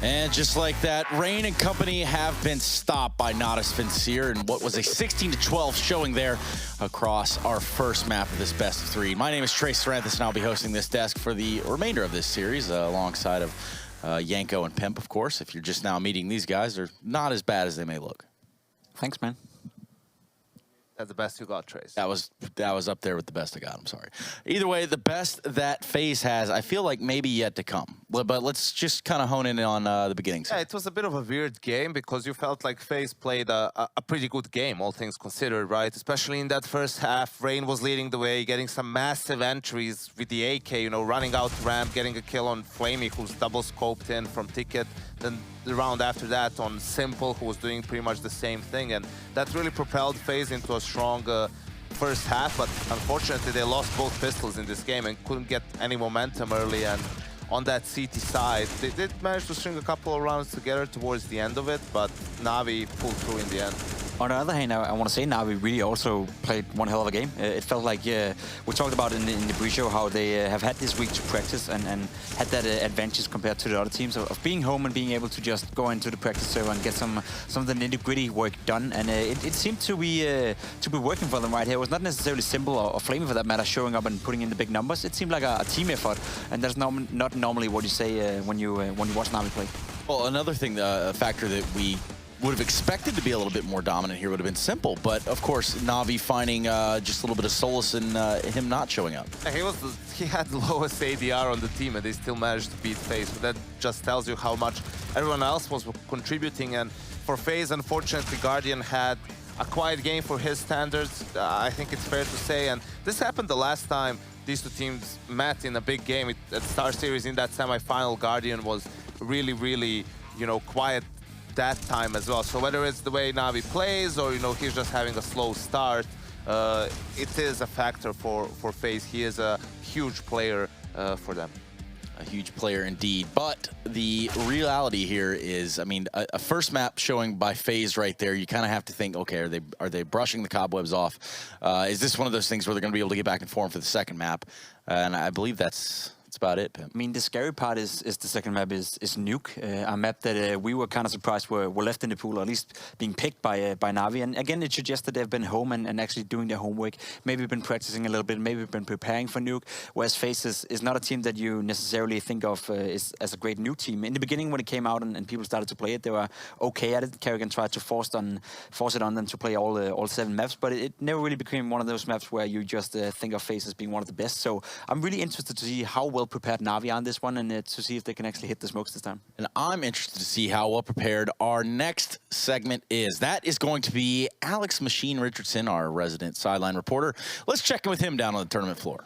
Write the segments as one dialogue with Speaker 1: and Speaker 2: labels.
Speaker 1: And just like that, Rain and company have been stopped by Natus Vincere in what was a 16-12 showing there across our first map of this best of three. My name is Trey Saranthus, and I'll be hosting this desk for the remainder of this series alongside of Yanko and Pimp, of course. If you're just now meeting these guys, they're not as bad as they may look.
Speaker 2: Thanks, man.
Speaker 3: That's the best you got, Trace.
Speaker 1: That was up there with the best I got. I'm sorry. Either way, the best that FaZe has, I feel like maybe yet to come. But let's just kind of hone in on the beginnings.
Speaker 3: Yeah, it was a bit of a weird game because you felt like FaZe played a pretty good game, all things considered, right? Especially in that first half, Rain was leading the way, getting some massive entries with the AK, you know, running out ramp, getting a kill on Flamey, who's double scoped in from Ticket. Then the round after that on Simple, who was doing pretty much the same thing, and that really propelled FaZe into a strong first half. But unfortunately, they lost both pistols in this game and couldn't get any momentum early. And on that CT side, they did manage to string a couple of rounds together towards the end of it, but Na'Vi pulled through in the end.
Speaker 2: On the other hand, I want to say Na'Vi really also played one hell of a game. It felt like, we talked about in the pre-show how they have had this week to practice and had that advantage compared to the other teams of being home and being able to just go into the practice server and get some of the nitty-gritty work done. And it seemed to be working for them right here. It was not necessarily Simple or Flamey for that matter showing up and putting in the big numbers. It seemed like a team effort, and that's not normally what you say when you watch Na'Vi play.
Speaker 1: Well, another thing, a factor that we would have expected to be a little bit more dominant here would have been Simple, but of course Na'Vi finding just a little bit of solace in him not showing up.
Speaker 3: He had the lowest ADR on the team, and they still managed to beat FaZe. So that just tells you how much everyone else was contributing. And for FaZe, unfortunately, Guardian had a quiet game for his standards. I think it's fair to say, and this happened the last time these two teams met in a big game at Star Series in that semi-final. Guardian was really, you know, quiet that time as well. So whether it's the way Na'Vi plays or, you know, he's just having a slow start, it is a factor for FaZe. He is a huge player for them.
Speaker 1: A huge player indeed. But the reality here is, I mean, a first map showing by FaZe right there, you kind of have to think, okay, are they brushing the cobwebs off? Is this one of those things where they're going to be able to get back in form for the second map? And I believe that's about it, Pimp.
Speaker 2: I mean, the scary part is the second map is Nuke, a map that we were kind of surprised were left in the pool, or at least being picked by Na'Vi. And again, it suggests that they've been home and actually doing their homework, maybe been practicing a little bit, maybe been preparing for Nuke, whereas FaZe is not a team that you necessarily think of as a great new team. In the beginning, when it came out and people started to play it, they were okay at it. Kerrigan tried to force it on them to play all 7 maps, but it never really became one of those maps where you just think of FaZe as being one of the best. So I'm really interested to see how well prepared Na'Vi on this one, and to see if they can actually hit the smokes this time.
Speaker 1: And I'm interested to see how well prepared our next segment is. That is going to be Alex Machine Richardson, our resident sideline reporter. Let's check in with him down on the tournament floor.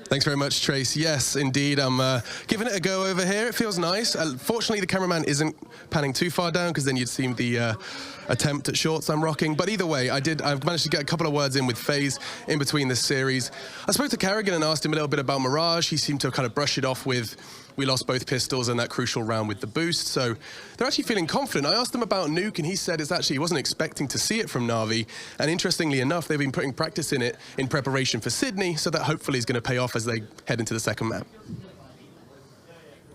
Speaker 4: Thanks very much, Trace. Yes, indeed. I'm giving it a go over here. It feels nice. Fortunately, the cameraman isn't panning too far down, because then you'd see the attempt at shorts I'm rocking. But either way, I've managed to get a couple of words in with FaZe in between this series. I spoke to Kerrigan and asked him a little bit about Mirage. He seemed to kind of brush it off with, we lost both pistols and that crucial round with the boost. So they're actually feeling confident. I asked him about Nuke, and he said he wasn't expecting to see it from Na'Vi. And interestingly enough, they've been putting practice in it in preparation for Sydney, so that hopefully is going to pay off as they head into the second map.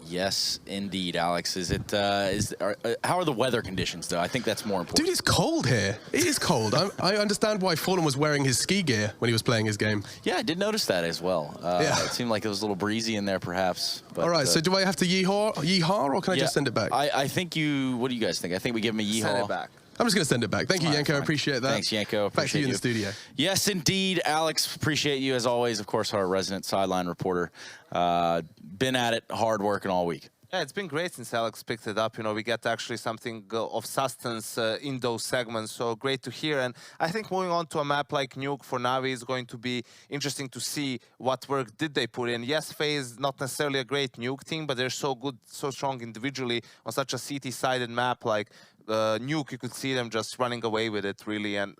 Speaker 1: Yes, indeed, Alex. How are the weather conditions, though? I think that's more important.
Speaker 4: Dude, it's cold here. It is cold. I understand why Fallen was wearing his ski gear when he was playing his game.
Speaker 1: Yeah, I did notice that as well.
Speaker 4: Yeah.
Speaker 1: It seemed like it was a little breezy in there, perhaps. But,
Speaker 4: all right, so do I have to yeehaw, or can I just send it back?
Speaker 1: I think what do you guys think? I think we give him a yeehaw.
Speaker 3: Send it back.
Speaker 4: I'm just going to send it back. Thank you, Yanko. I appreciate that.
Speaker 1: Thanks, Yanko.
Speaker 4: Back to you in the studio.
Speaker 1: Yes, indeed, Alex. Appreciate you as always. Of course, our resident sideline reporter. Been at it, hard working all week.
Speaker 3: Yeah, it's been great since Alex picked it up. You know, we get actually something of substance in those segments, so great to hear. And I think moving on to a map like Nuke for Na'Vi is going to be interesting to see what work did they put in. Yes, FaZe not necessarily a great Nuke team, but they're so good, so strong individually on such a CT-sided map like Nuke. You could see them just running away with it, really, and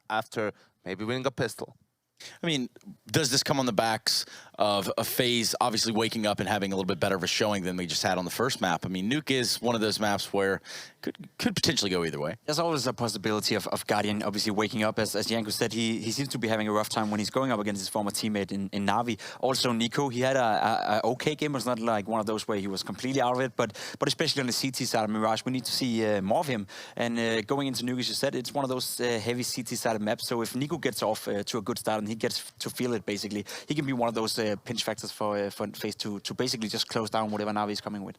Speaker 3: after maybe winning a pistol.
Speaker 1: I mean, does this come on the backs of a FaZe obviously waking up and having a little bit better of a showing than we just had on the first map? I mean, Nuke is one of those maps where could potentially go either way.
Speaker 2: There's always a possibility of Guardian obviously waking up. As Janko said, he seems to be having a rough time when he's going up against his former teammate in Na'Vi. Also, Nico, he had a okay game. It was not like one of those where he was completely out of it, but especially on the CT side of Mirage, we need to see more of him. And going into Nuke, as you said, it's one of those heavy CT-sided maps. So if Nico gets off to a good start and he gets to feel it, basically, he can be one of those pinch factors for FaZe to basically just close down whatever Na'Vi is coming with.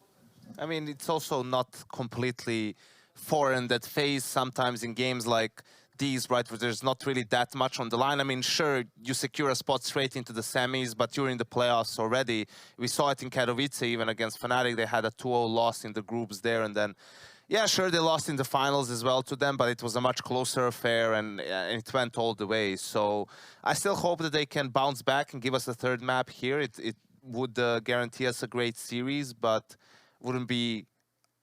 Speaker 3: I mean, it's also not completely foreign that FaZe sometimes in games like these, right, where there's not really that much on the line. I mean, sure, you secure a spot straight into the semis, but you're in the playoffs already. We saw it in Katowice, even against Fnatic. They had a 2-0 loss in the groups there, and then, yeah, sure, they lost in the finals as well to them, but it was a much closer affair, and it went all the way. So I still hope that they can bounce back and give us a third map here. It would guarantee us a great series, but wouldn't be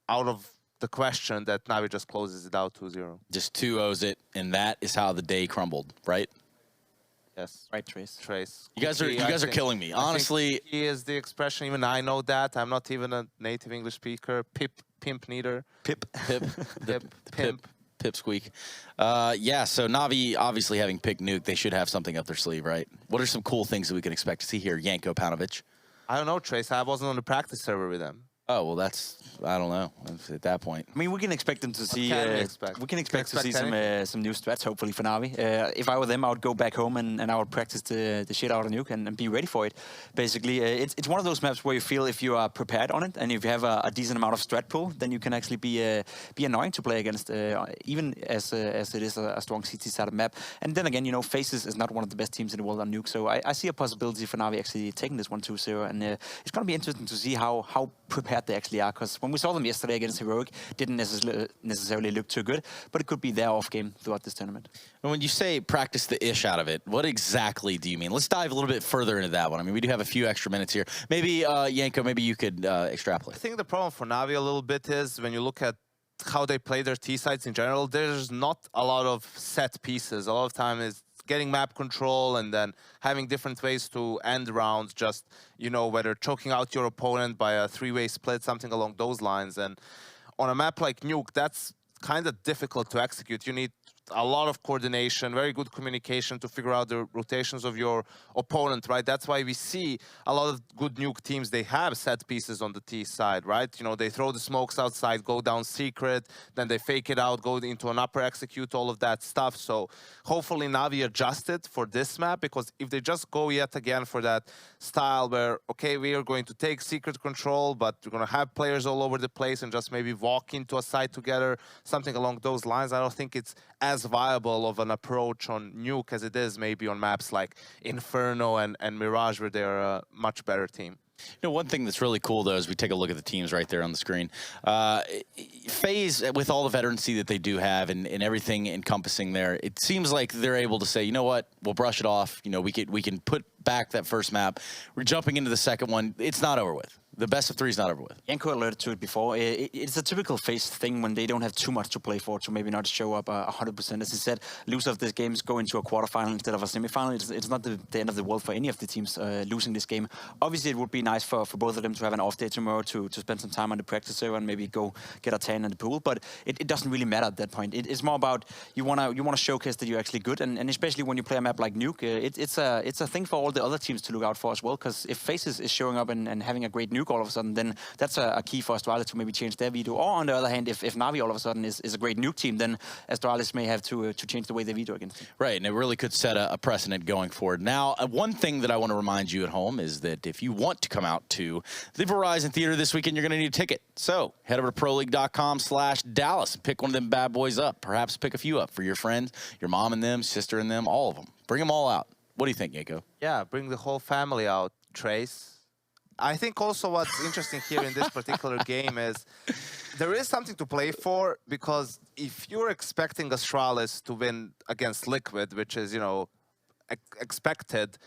Speaker 3: out of the question that Na'Vi just closes it out 2-0.
Speaker 1: Just 2-0s it, and that is how the day crumbled, right?
Speaker 3: Yes.
Speaker 2: Right, Trace.
Speaker 3: Trace.
Speaker 1: You guys are killing me. Honestly,
Speaker 3: he is the expression. Even I know that. I'm not even a native English speaker. Pimp neither.
Speaker 1: Pip.
Speaker 3: Pimp.
Speaker 1: Pipsqueak. Yeah, so Na'Vi obviously having picked Nuke, they should have something up their sleeve, right? What are some cool things that we can expect to see here, Janko Paunovic?
Speaker 3: I don't know, Trace. I wasn't on the practice server with them.
Speaker 1: Oh, well, I don't know at that point.
Speaker 2: I mean, we can expect them to see. We can expect to see some new strats, hopefully, for Na'Vi. If I were them, I would go back home and I would practice the shit out of Nuke and be ready for it. Basically, it's one of those maps where you feel if you are prepared on it and if you have a decent amount of strat pool, then you can actually be annoying to play against, even as it is a strong CT-sided map. And then again, you know, FaZe is not one of the best teams in the world on Nuke, so I see a possibility for Na'Vi actually taking this 1-2-0, and it's going to be interesting to see how prepared they actually are, because when we saw them yesterday against Heroic, didn't necessarily look too good, but it could be their off game throughout this tournament.
Speaker 1: And when you say practice the ish out of it, what exactly do you mean? Let's dive a little bit further into that one. I mean, we do have a few extra minutes here. Maybe, Janko, maybe you could extrapolate.
Speaker 3: I think the problem for Na'Vi a little bit is when you look at how they play their T-sides in general, there's not a lot of set pieces. A lot of time is getting map control and then having different ways to end rounds, just, you know, whether choking out your opponent by a three-way split, something along those lines. And on a map like Nuke, that's kind of difficult to execute. You need a lot of coordination, very good communication to figure out the rotations of your opponent, right? That's why we see a lot of good Nuke teams, they have set pieces on the T side, right? You know, they throw the smokes outside, go down secret, then they fake it out, go into an upper, execute all of that stuff. So hopefully Na'Vi adjusted for this map, because if they just go yet again for that style where, okay, we are going to take secret control, but we're going to have players all over the place and just maybe walk into a site together, something along those lines, I don't think it's as viable of an approach on Nuke as it is maybe on maps like Inferno and Mirage, where they're a much better team.
Speaker 1: You know, one thing that's really cool, though, is we take a look at the teams right there on the screen. FaZe, with all the veterancy that they do have and everything encompassing there, it seems like they're able to say, you know what, we'll brush it off. You know, we can put back that first map. We're jumping into the second one. It's not over with. The best of three is not over with.
Speaker 2: Janko alerted to it before. It's a typical FaZe thing when they don't have too much to play for to maybe not show up 100%. As he said, loser of this game is going to a quarterfinal instead of a semifinal. It's not the end of the world for any of the teams losing this game. Obviously, it would be nice for both of them to have an off day tomorrow to spend some time on the practice server and maybe go get a tan in the pool. But it doesn't really matter at that point. It's more about you wanna showcase that you're actually good, and especially when you play a map like Nuke, it's a thing for all the other teams to look out for as well. Because if FaZe is showing up and having a great Nuke all of a sudden, then that's a key for Astralis to maybe change their veto. Or on the other hand, if Na'Vi all of a sudden is a great Nuke team, then Astralis may have to change the way they veto against them.
Speaker 1: Right, and it really could set a precedent going forward. Now, one thing that I want to remind you at home is that if you want to come out to the Verizon Theater this weekend, you're going to need a ticket. So head over to proleague.com/Dallas and pick one of them bad boys up. Perhaps pick a few up for your friends, your mom and them, sister and them, all of them. Bring them all out. What do you think, Janko?
Speaker 3: Yeah, bring the whole family out, Trace. I think also what's interesting here in this particular game is there is something to play for, because if you're expecting Astralis to win against Liquid, which is, you know, expected,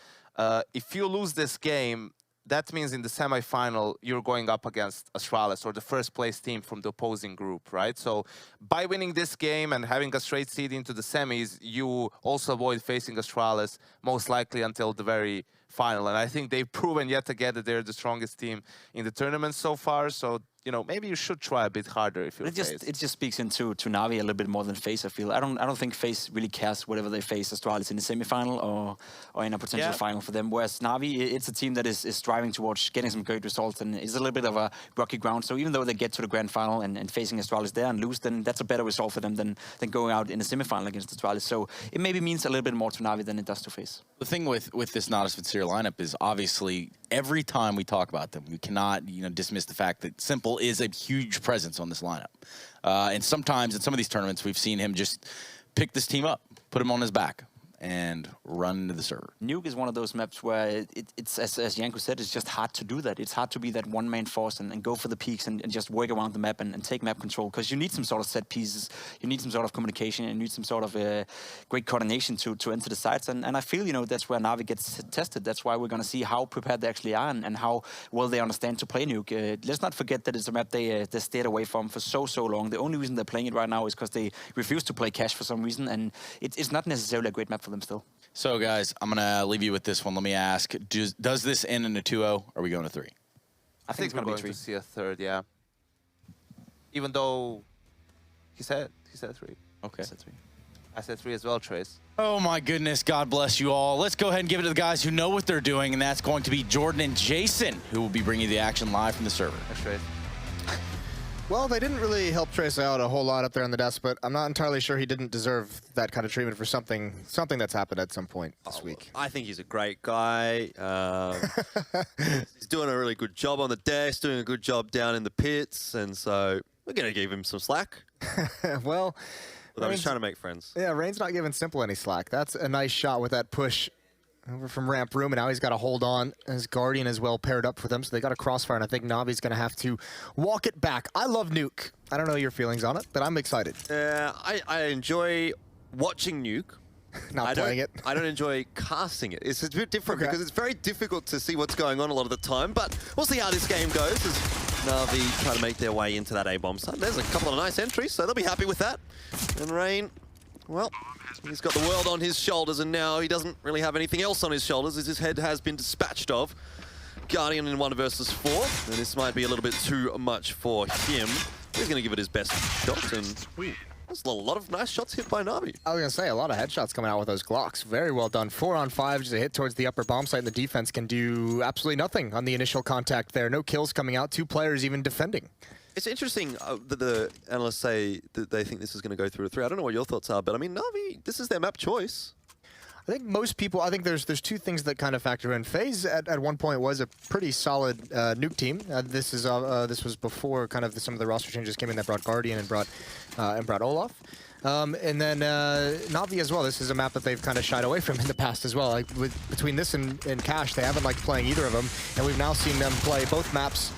Speaker 3: if you lose this game, that means in the semifinal, you're going up against Astralis or the first place team from the opposing group, right? So by winning this game and having a straight seed into the semis, you also avoid facing Astralis most likely until the very final. And I think they've proven yet again that they're the strongest team in the tournament so far. So, you know, maybe you should try a bit harder if you're FaZe.
Speaker 2: It just speaks into Navi a little bit more than FaZe, I feel. I don't think FaZe really cares whatever they face Astralis in the semifinal or in a potential final for them. Whereas Navi, it's a team that is striving towards getting some great results and is a little bit of a rocky ground. So even though they get to the grand final and facing Astralis there and lose, then that's a better result for them than going out in the semifinal against Astralis. So it maybe means a little bit more to Navi than it does to FaZe.
Speaker 1: The thing with this Natus Vincere lineup is obviously every time we talk about them, we cannot dismiss the fact that Simple is a huge presence on this lineup. And sometimes in some of these tournaments, we've seen him just pick this team up, put him on his back, and run into the server.
Speaker 2: Nuke is one of those maps where it's as Janko said, it's just hard to do that. It's hard to be that one-man force and go for the peaks and just work around the map and take map control, because you need some sort of set pieces, you need some sort of communication, and you need some sort of great coordination to enter the sites. And I feel, that's where Navi gets tested. That's why we're going to see how prepared they actually are and how well they understand to play Nuke. Let's not forget that it's a map they stayed away from for so long. The only reason they're playing it right now is because they refuse to play Cash for some reason, and it's not necessarily a great map for them still.
Speaker 1: So, guys, I'm going to leave you with this one. Let me ask, does this end in a 2-0, or are we going to 3?
Speaker 3: I think we're going to see a third, yeah. Even though he said 3.
Speaker 1: Okay.
Speaker 3: I said 3 as well, Trace.
Speaker 1: Oh, my goodness. God bless you all. Let's go ahead and give it to the guys who know what they're doing, and that's going to be Jordan and Jason, who will be bringing you the action live from the server.
Speaker 3: Thanks, Trace.
Speaker 5: Well, they didn't really help Trace out a whole lot up there on the desk, but I'm not entirely sure he didn't deserve that kind of treatment for something that's happened at some point this week.
Speaker 6: I think he's a great guy. He's doing a really good job on the desk, doing a good job down in the pits, and so we're going to give him some slack.
Speaker 5: Well,
Speaker 6: I was trying to make friends.
Speaker 5: Yeah, Rain's not giving Simple any slack. That's a nice shot with that push over from ramp room, and now he's got to hold on. His Guardian is well paired up for them, so they got a crossfire, and I think Navi's going to have to walk it back. I love Nuke. I don't know your feelings on it, but I'm excited.
Speaker 6: I enjoy watching Nuke.
Speaker 5: Not playing it.
Speaker 6: I don't enjoy casting it. It's a bit different because it's very difficult to see what's going on a lot of the time, but we'll see how this game goes as Navi try to make their way into that A-bomb site. There's a couple of nice entries, so they'll be happy with that. And Rain, well, he's got the world on his shoulders, and now he doesn't really have anything else on his shoulders as his head has been dispatched of. Guardian in 1 versus 4, and this might be a little bit too much for him. He's going to give it his best shot, and there's a lot of nice shots hit by Navi.
Speaker 5: I was going to say, a lot of headshots coming out with those Glocks. Very well done. 4 on 5, just a hit towards the upper bomb site, and the defense can do absolutely nothing on the initial contact there. No kills coming out, 2 players even defending.
Speaker 6: It's interesting that the analysts say that they think this is going to go through a 3. I don't know what your thoughts are, but I mean, Navi, this is their map choice.
Speaker 5: I think most people, there's 2 things that kind of factor in. FaZe at one point was a pretty solid Nuke team. This was before kind of some of the roster changes came in that brought Guardian and brought Olaf. And then Navi as well. This is a map that they've kind of shied away from in the past as well. Like between this and Cash, they haven't liked playing either of them, and we've now seen them play both maps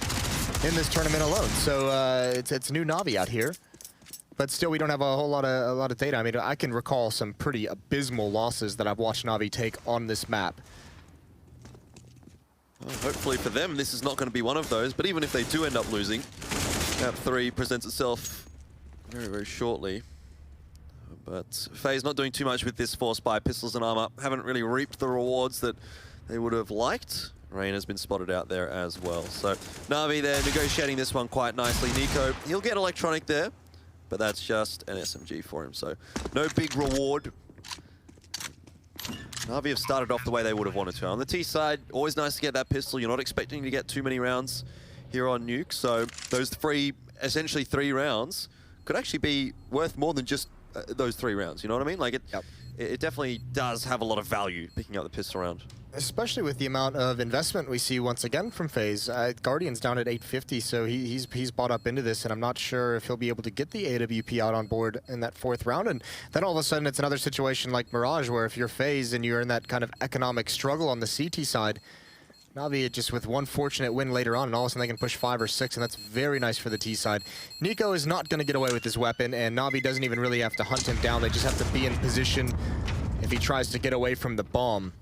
Speaker 5: in this tournament alone. So it's new Navi out here. But still, we don't have a whole lot of data. I mean, I can recall some pretty abysmal losses that I've watched Navi take on this map.
Speaker 6: Well, hopefully for them, this is not going to be one of those. But even if they do end up losing, map 3 presents itself very, very shortly. But FaZe not doing too much with this force by pistols and armor. Haven't really reaped the rewards that they would have liked. Rain has been spotted out there as well. So Navi, they're negotiating this one quite nicely. Nico, he'll get electronic there, but that's just an SMG for him, so no big reward. Navi have started off the way they would have wanted to. On the T side, always nice to get that pistol. You're not expecting to get too many rounds here on Nuke, so those essentially 3 rounds could actually be worth more than just those 3 rounds, you know what I mean? Like it definitely does have a lot of value picking up the pistol round.
Speaker 5: Especially with the amount of investment we see once again from FaZe. Guardian's down at 850, so he's bought up into this, and I'm not sure if he'll be able to get the AWP out on board in that 4th round. And then all of a sudden it's another situation like Mirage, where if you're FaZe and you're in that kind of economic struggle on the CT side, Navi just with one fortunate win later on, and all of a sudden they can push 5 or 6, and that's very nice for the T side. Nico is not going to get away with his weapon, and Navi doesn't even really have to hunt him down. They just have to be in position if he tries to get away from the bomb.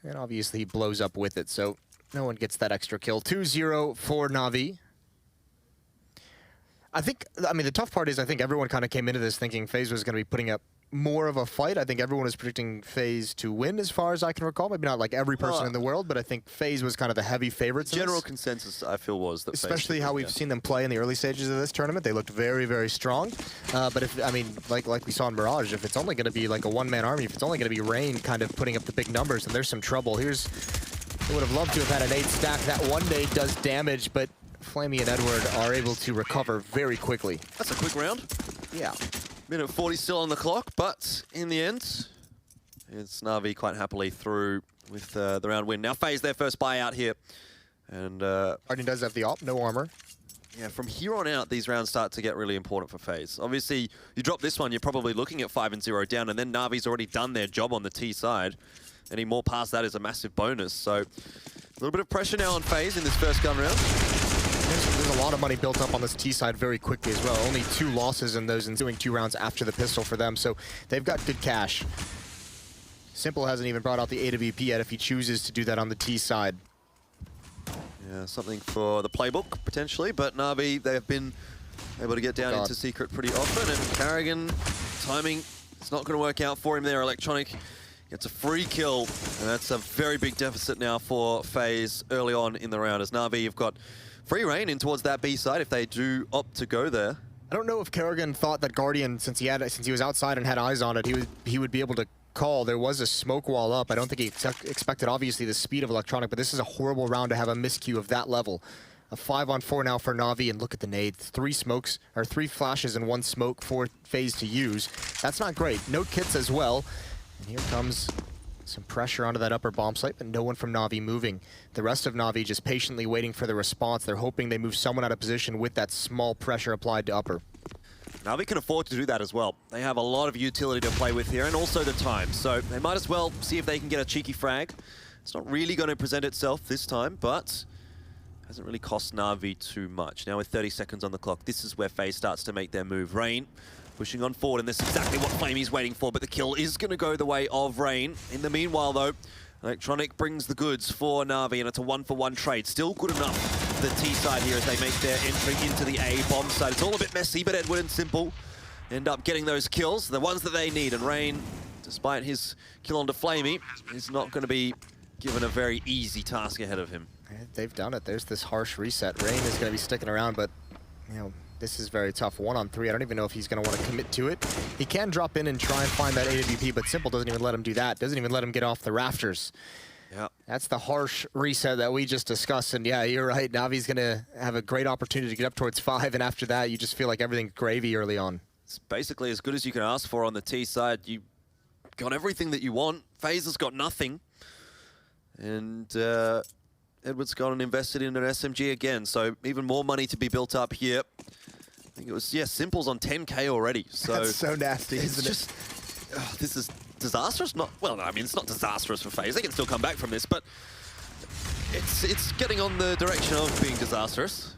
Speaker 5: And obviously he blows up with it. So No one gets that extra kill. 2-0 for Na'Vi. I mean, the tough part is I think everyone kind of came into this thinking FaZe was going to be putting up more of a fight. I think everyone was predicting FaZe to win as far as I can recall. Maybe not like every person in the world, but I think FaZe was kind of the heavy favorites.
Speaker 6: General consensus, I feel, was that
Speaker 5: especially how we've seen them play in the early stages of this tournament. They looked very, very strong. But if, I mean, like we saw in Mirage, if it's only going to be like a one-man army, if it's only going to be Rain kind of putting up the big numbers, then there's some trouble. They would have loved to have had an 8 stack. That one nade does damage, but Flamey and Edward are able to recover very quickly.
Speaker 6: That's a quick round.
Speaker 5: Yeah.
Speaker 6: Minute 40 still on the clock, but in the end, it's Na'Vi quite happily through with the round win. Now FaZe their first buyout here. And
Speaker 5: Guardian does have the op, no armor.
Speaker 6: Yeah, from here on out, these rounds start to get really important for FaZe. Obviously, you drop this one, you're probably looking at 5-0 down, and then Na'Vi's already done their job on the T side. Any more past that is a massive bonus. So, a little bit of pressure now on FaZe in this first gun round.
Speaker 5: There's a lot of money built up on this T side very quickly as well. Only 2 losses in those ensuing 2 rounds after the pistol for them, so they've got good cash. Simple hasn't even brought out the AWP yet if he chooses to do that on the T side.
Speaker 6: Yeah, something for the playbook, potentially, but Na'Vi, they have been able to get down into Secret pretty often, and Carrigan, timing, it's not going to work out for him there. Electronic gets a free kill, and that's a very big deficit now for FaZe early on in the round, as Na'Vi have got free reign in towards that B side if they do opt to go there.
Speaker 5: I don't know if Kerrigan thought that Guardian, since he was outside and had eyes on it, he would be able to call. There was a smoke wall up. I don't think he expected, obviously, the speed of Electronic, but this is a horrible round to have a miscue of that level. A 5-on-4 now for Na'Vi, and look at the nade. 3 smokes, or 3 flashes and 1 smoke for FaZe to use. That's not great. No kits as well. And here comes some pressure onto that upper bomb site, but no one from Na'Vi moving. The rest of Na'Vi just patiently waiting for the response. They're hoping they move someone out of position with that small pressure applied to upper.
Speaker 6: Na'Vi can afford to do that as well. They have a lot of utility to play with here, and also the time. So they might as well see if they can get a cheeky frag. It's not really going to present itself this time, but hasn't really cost Na'Vi too much. Now with 30 seconds on the clock, this is where FaZe starts to make their move. Rain pushing on forward, and this is exactly what Flamey's waiting for, but the kill is going to go the way of Rain. In the meanwhile, though, Electronic brings the goods for Na'Vi, and it's a 1-for-1 trade. Still good enough for the T side here as they make their entry into the A bomb side. It's all a bit messy, but Edward and Simple end up getting those kills, the ones that they need. And Rain, despite his kill onto Flamey, is not going to be given a very easy task ahead of him.
Speaker 5: They've done it. There's this harsh reset. Rain is going to be sticking around, but you know, this is very tough. 1-on-3. I don't even know if he's going to want to commit to it. He can drop in and try and find that AWP, but Simple doesn't even let him do that. Doesn't even let him get off the rafters.
Speaker 6: Yeah,
Speaker 5: that's the harsh reset that we just discussed. And yeah, you're right. Navi's going to have a great opportunity to get up towards 5, and after that, you just feel like everything's gravy early on.
Speaker 6: It's basically as good as you can ask for on the T side. You got everything that you want. FaZe has got nothing. And Edward's gone and invested in an SMG again, so even more money to be built up here. I think it was, yeah, Simple's on 10K already. So
Speaker 5: that's so nasty, isn't
Speaker 6: it? This is disastrous. Well, no, I mean, it's not disastrous for FaZe. They can still come back from this, but it's getting on the direction of being disastrous.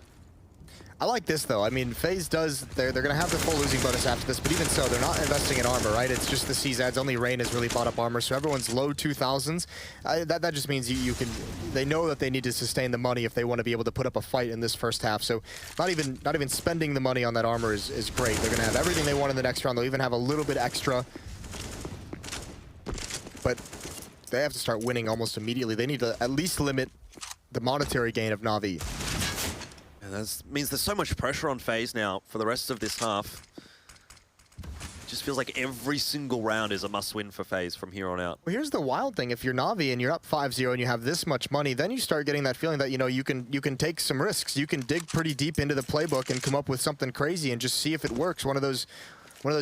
Speaker 5: I like this, though. I mean, FaZe does, they're going to have the full losing bonus after this, but even so, they're not investing in armor, right? It's just the CZs. Only Rain has really bought up armor, so everyone's low 2000s. That just means they know that they need to sustain the money if they want to be able to put up a fight in this first half. So not even spending the money on that armor is great. They're going to have everything they want in the next round. They'll even have a little bit extra. But they have to start winning almost immediately. They need to at least limit the monetary gain of Na'Vi.
Speaker 6: And that means there's so much pressure on FaZe now for the rest of this half. It just feels like every single round is a must-win for FaZe from here on out.
Speaker 5: Well, here's the wild thing. If you're Na'Vi and you're up 5-0 and you have this much money, then you start getting that feeling that, you know, you can take some risks. You can dig pretty deep into the playbook and come up with something crazy and just see if it works. One of those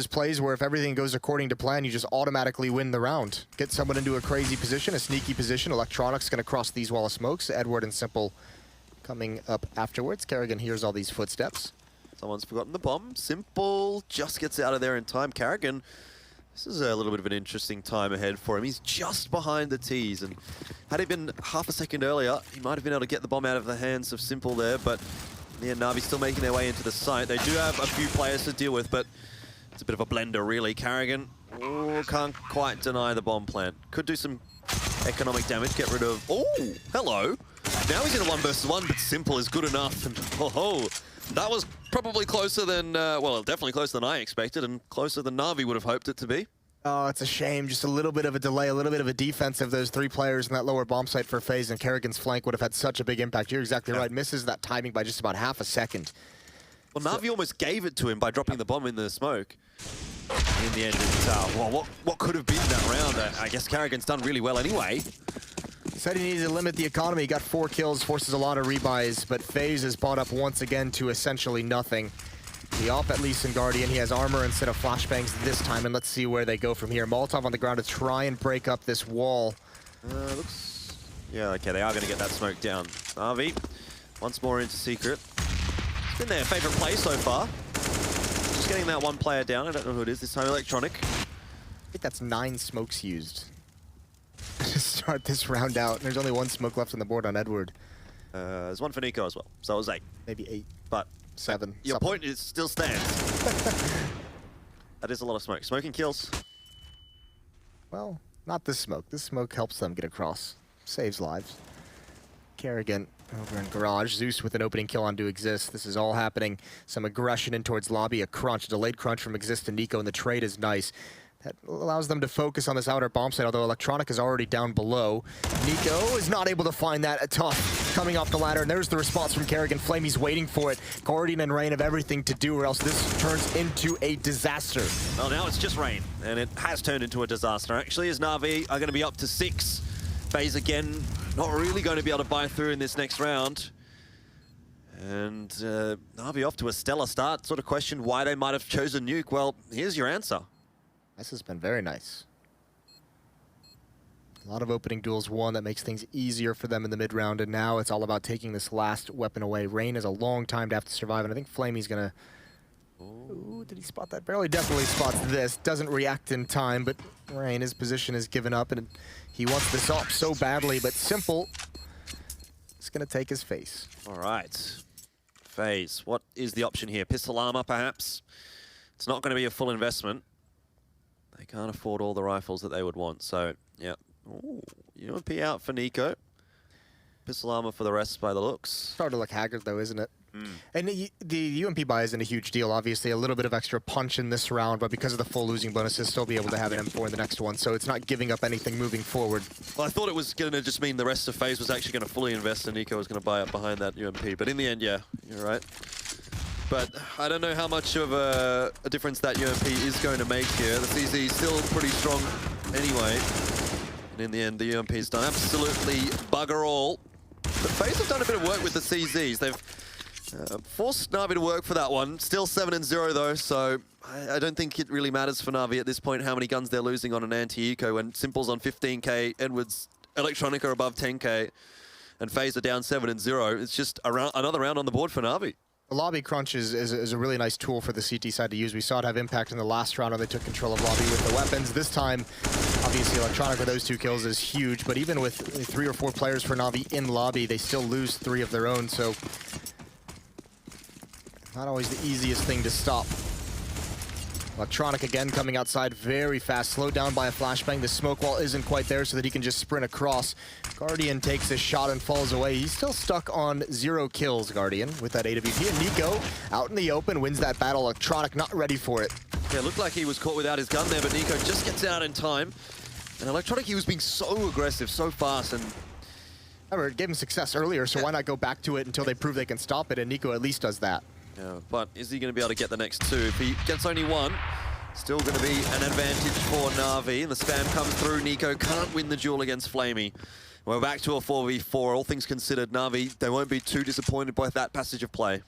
Speaker 5: plays where if everything goes according to plan, you just automatically win the round. Get someone into a crazy position, a sneaky position. Electronic's going to cross these wall of smokes. Edward and Simple coming up afterwards. Kerrigan hears all these footsteps.
Speaker 6: Someone's forgotten the bomb. Simple just gets out of there in time. Kerrigan, this is a little bit of an interesting time ahead for him. He's just behind the T's, and had it been half a second earlier, he might have been able to get the bomb out of the hands of Simple there, but yeah, Na'Vi still making their way into the site. They do have a few players to deal with, but it's a bit of a blender, really. Kerrigan can't quite deny the bomb plant. Could do some economic damage, get rid of... Oh, hello. Now he's in a 1 versus 1, but Simple is good enough. And that was probably closer than, well, definitely closer than I expected and closer than Na'Vi would have hoped it to be.
Speaker 5: Oh, it's a shame. Just a little bit of a delay, a little bit of a defense of those 3 players in that lower bomb site for FaZe, and Kerrigan's flank would have had such a big impact. You're exactly right. Misses that timing by just about half a second.
Speaker 6: Well, Na'Vi almost gave it to him by dropping the bomb in the smoke. In the end, it's, well, what could have been that round? I guess Kerrigan's done really well anyway.
Speaker 5: Said he needed to limit the economy. He got 4 kills, forces a lot of rebuys, but FaZe is bought up once again to essentially nothing. The op at least in Guardian, he has armor instead of flashbangs this time, and let's see where they go from here. Molotov on the ground to try and break up this wall.
Speaker 6: Looks... Yeah, okay, they are going to get that smoke down. Na'Vi, once more into secret. It's been their favorite play so far. Just getting that one player down. I don't know who it is, this time Electronic.
Speaker 5: I think that's 9 smokes used to start this round out. There's only 1 smoke left on the board on Edward.
Speaker 6: There's one for Nico as well, so it was 8.
Speaker 5: Maybe 8.
Speaker 6: But
Speaker 5: 7.
Speaker 6: your point is still stands. That is a lot of smoke. Smoking kills.
Speaker 5: Well, not this smoke. This smoke helps them get across. Saves lives. Kerrigan over in Garage. Zeus with an opening kill on Do Exist. This is all happening. Some aggression in towards lobby. A crunch. Delayed crunch from Exist to Nico, and the trade is nice. That allows them to focus on this outer bomb site, although Electronic is already down below. Nico is not able to find that. Tough coming off the ladder, and there's the response from Kerrigan. Flamey's waiting for it. Guardian and Rain have everything to do, or else this turns into a disaster.
Speaker 6: Well, now it's just Rain, and it has turned into a disaster. Actually, as Na'Vi are going to be up to 6. FaZe again, not really going to be able to buy through in this next round. And Na'Vi off to a stellar start. Sort of questioned why they might have chosen Nuke. Well, here's your answer.
Speaker 5: This has been very nice. A lot of opening duels won. That makes things easier for them in the mid-round, and now it's all about taking this last weapon away. Rain has a long time to have to survive, and I think Flamey's gonna... Ooh, did he spot that barrel? He definitely spots this. Doesn't react in time, but Rain, his position is given up, and he wants this up so badly, but Simple is gonna take his face.
Speaker 6: All right. FaZe, what is the option here? Pistol armor, perhaps? It's not going to be a full investment. They can't afford all the rifles that they would want, so, yeah. Ooh, UMP out for Nico. Pistol armor for the rest by the looks.
Speaker 5: Starting to look haggard, though, isn't it? And the UMP buy isn't a huge deal, obviously. A little bit of extra punch in this round, but because of the full losing bonuses, still be able to have an M4 in the next one, so it's not giving up anything moving forward.
Speaker 6: Well, I thought it was going to just mean the rest of FaZe was actually going to fully invest and Nico was going to buy up behind that UMP, but in the end, yeah, you're right. But I don't know how much of a difference that UMP is going to make here. The CZ is still pretty strong anyway. And in the end, the UMP's done absolutely bugger all. But FaZe have done a bit of work with the CZs. They've forced Na'Vi to work for that one. Still 7-0 though, so I don't think it really matters for Na'Vi at this point how many guns they're losing on an anti-eco when Simple's on 15k, Edwards, Electronic are above 10k, and FaZe are down 7-0. It's just another round on the board for Na'Vi.
Speaker 5: The lobby crunch is a really nice tool for the CT side to use. We saw it have impact in the last round when they took control of lobby with the weapons. This time, obviously, Electronic with those 2 kills is huge, but even with 3 or 4 players for Na'Vi in lobby, they still lose 3 of their own, so not always the easiest thing to stop. Electronic again coming outside very fast, slowed down by a flashbang. The smoke wall isn't quite there so that he can just sprint across. Guardian takes a shot and falls away. He's still stuck on 0 kills, Guardian, with that AWP. And Nico, out in the open, wins that battle. Electronic not ready for it.
Speaker 6: Yeah, it looked like he was caught without his gun there, but Nico just gets out in time. And Electronic, he was being so aggressive, so fast, and...
Speaker 5: However, it gave him success earlier, so why not go back to it until they prove they can stop it, and Nico at least does that.
Speaker 6: Yeah, but is he going to be able to get the next 2? If he gets only 1, still going to be an advantage for Na'Vi. And the spam comes through. Nico can't win the duel against Flamey. We're back to a 4v4. All things considered, Na'Vi, they won't be too disappointed by that passage of play.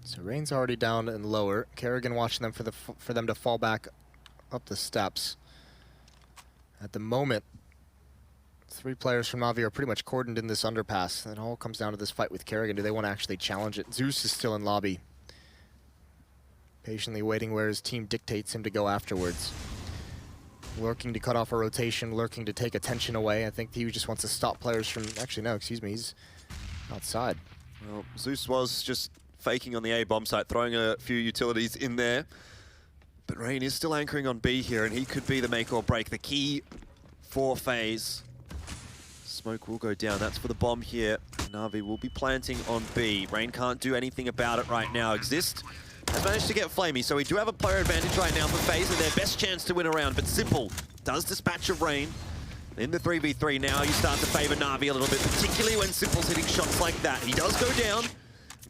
Speaker 5: So Rain's already down and lower. Kerrigan watching them for them to fall back up the steps. At the moment, 3 players from Na'Vi are pretty much cordoned in this underpass. It all comes down to this fight with Kerrigan. Do they want to actually challenge it? Zeus is still in lobby, patiently waiting where his team dictates him to go afterwards. Lurking to cut off a rotation, lurking to take attention away. I think he just wants to stop players from... Actually, no, excuse me, he's outside.
Speaker 6: Well, Zeus was just faking on the A bomb site, throwing a few utilities in there. But Rain is still anchoring on B here, and he could be the make or break. The key for FaZe. Smoke will go down. That's for the bomb here. Na'Vi will be planting on B. Rain can't do anything about it right now. Exist has managed to get Flamey, so we do have a player advantage right now for FaZe and their best chance to win a round. But Simple does dispatch of Rain. In the 3v3 now, you start to favor Na'Vi a little bit, particularly when Simple's hitting shots like that. He does go down.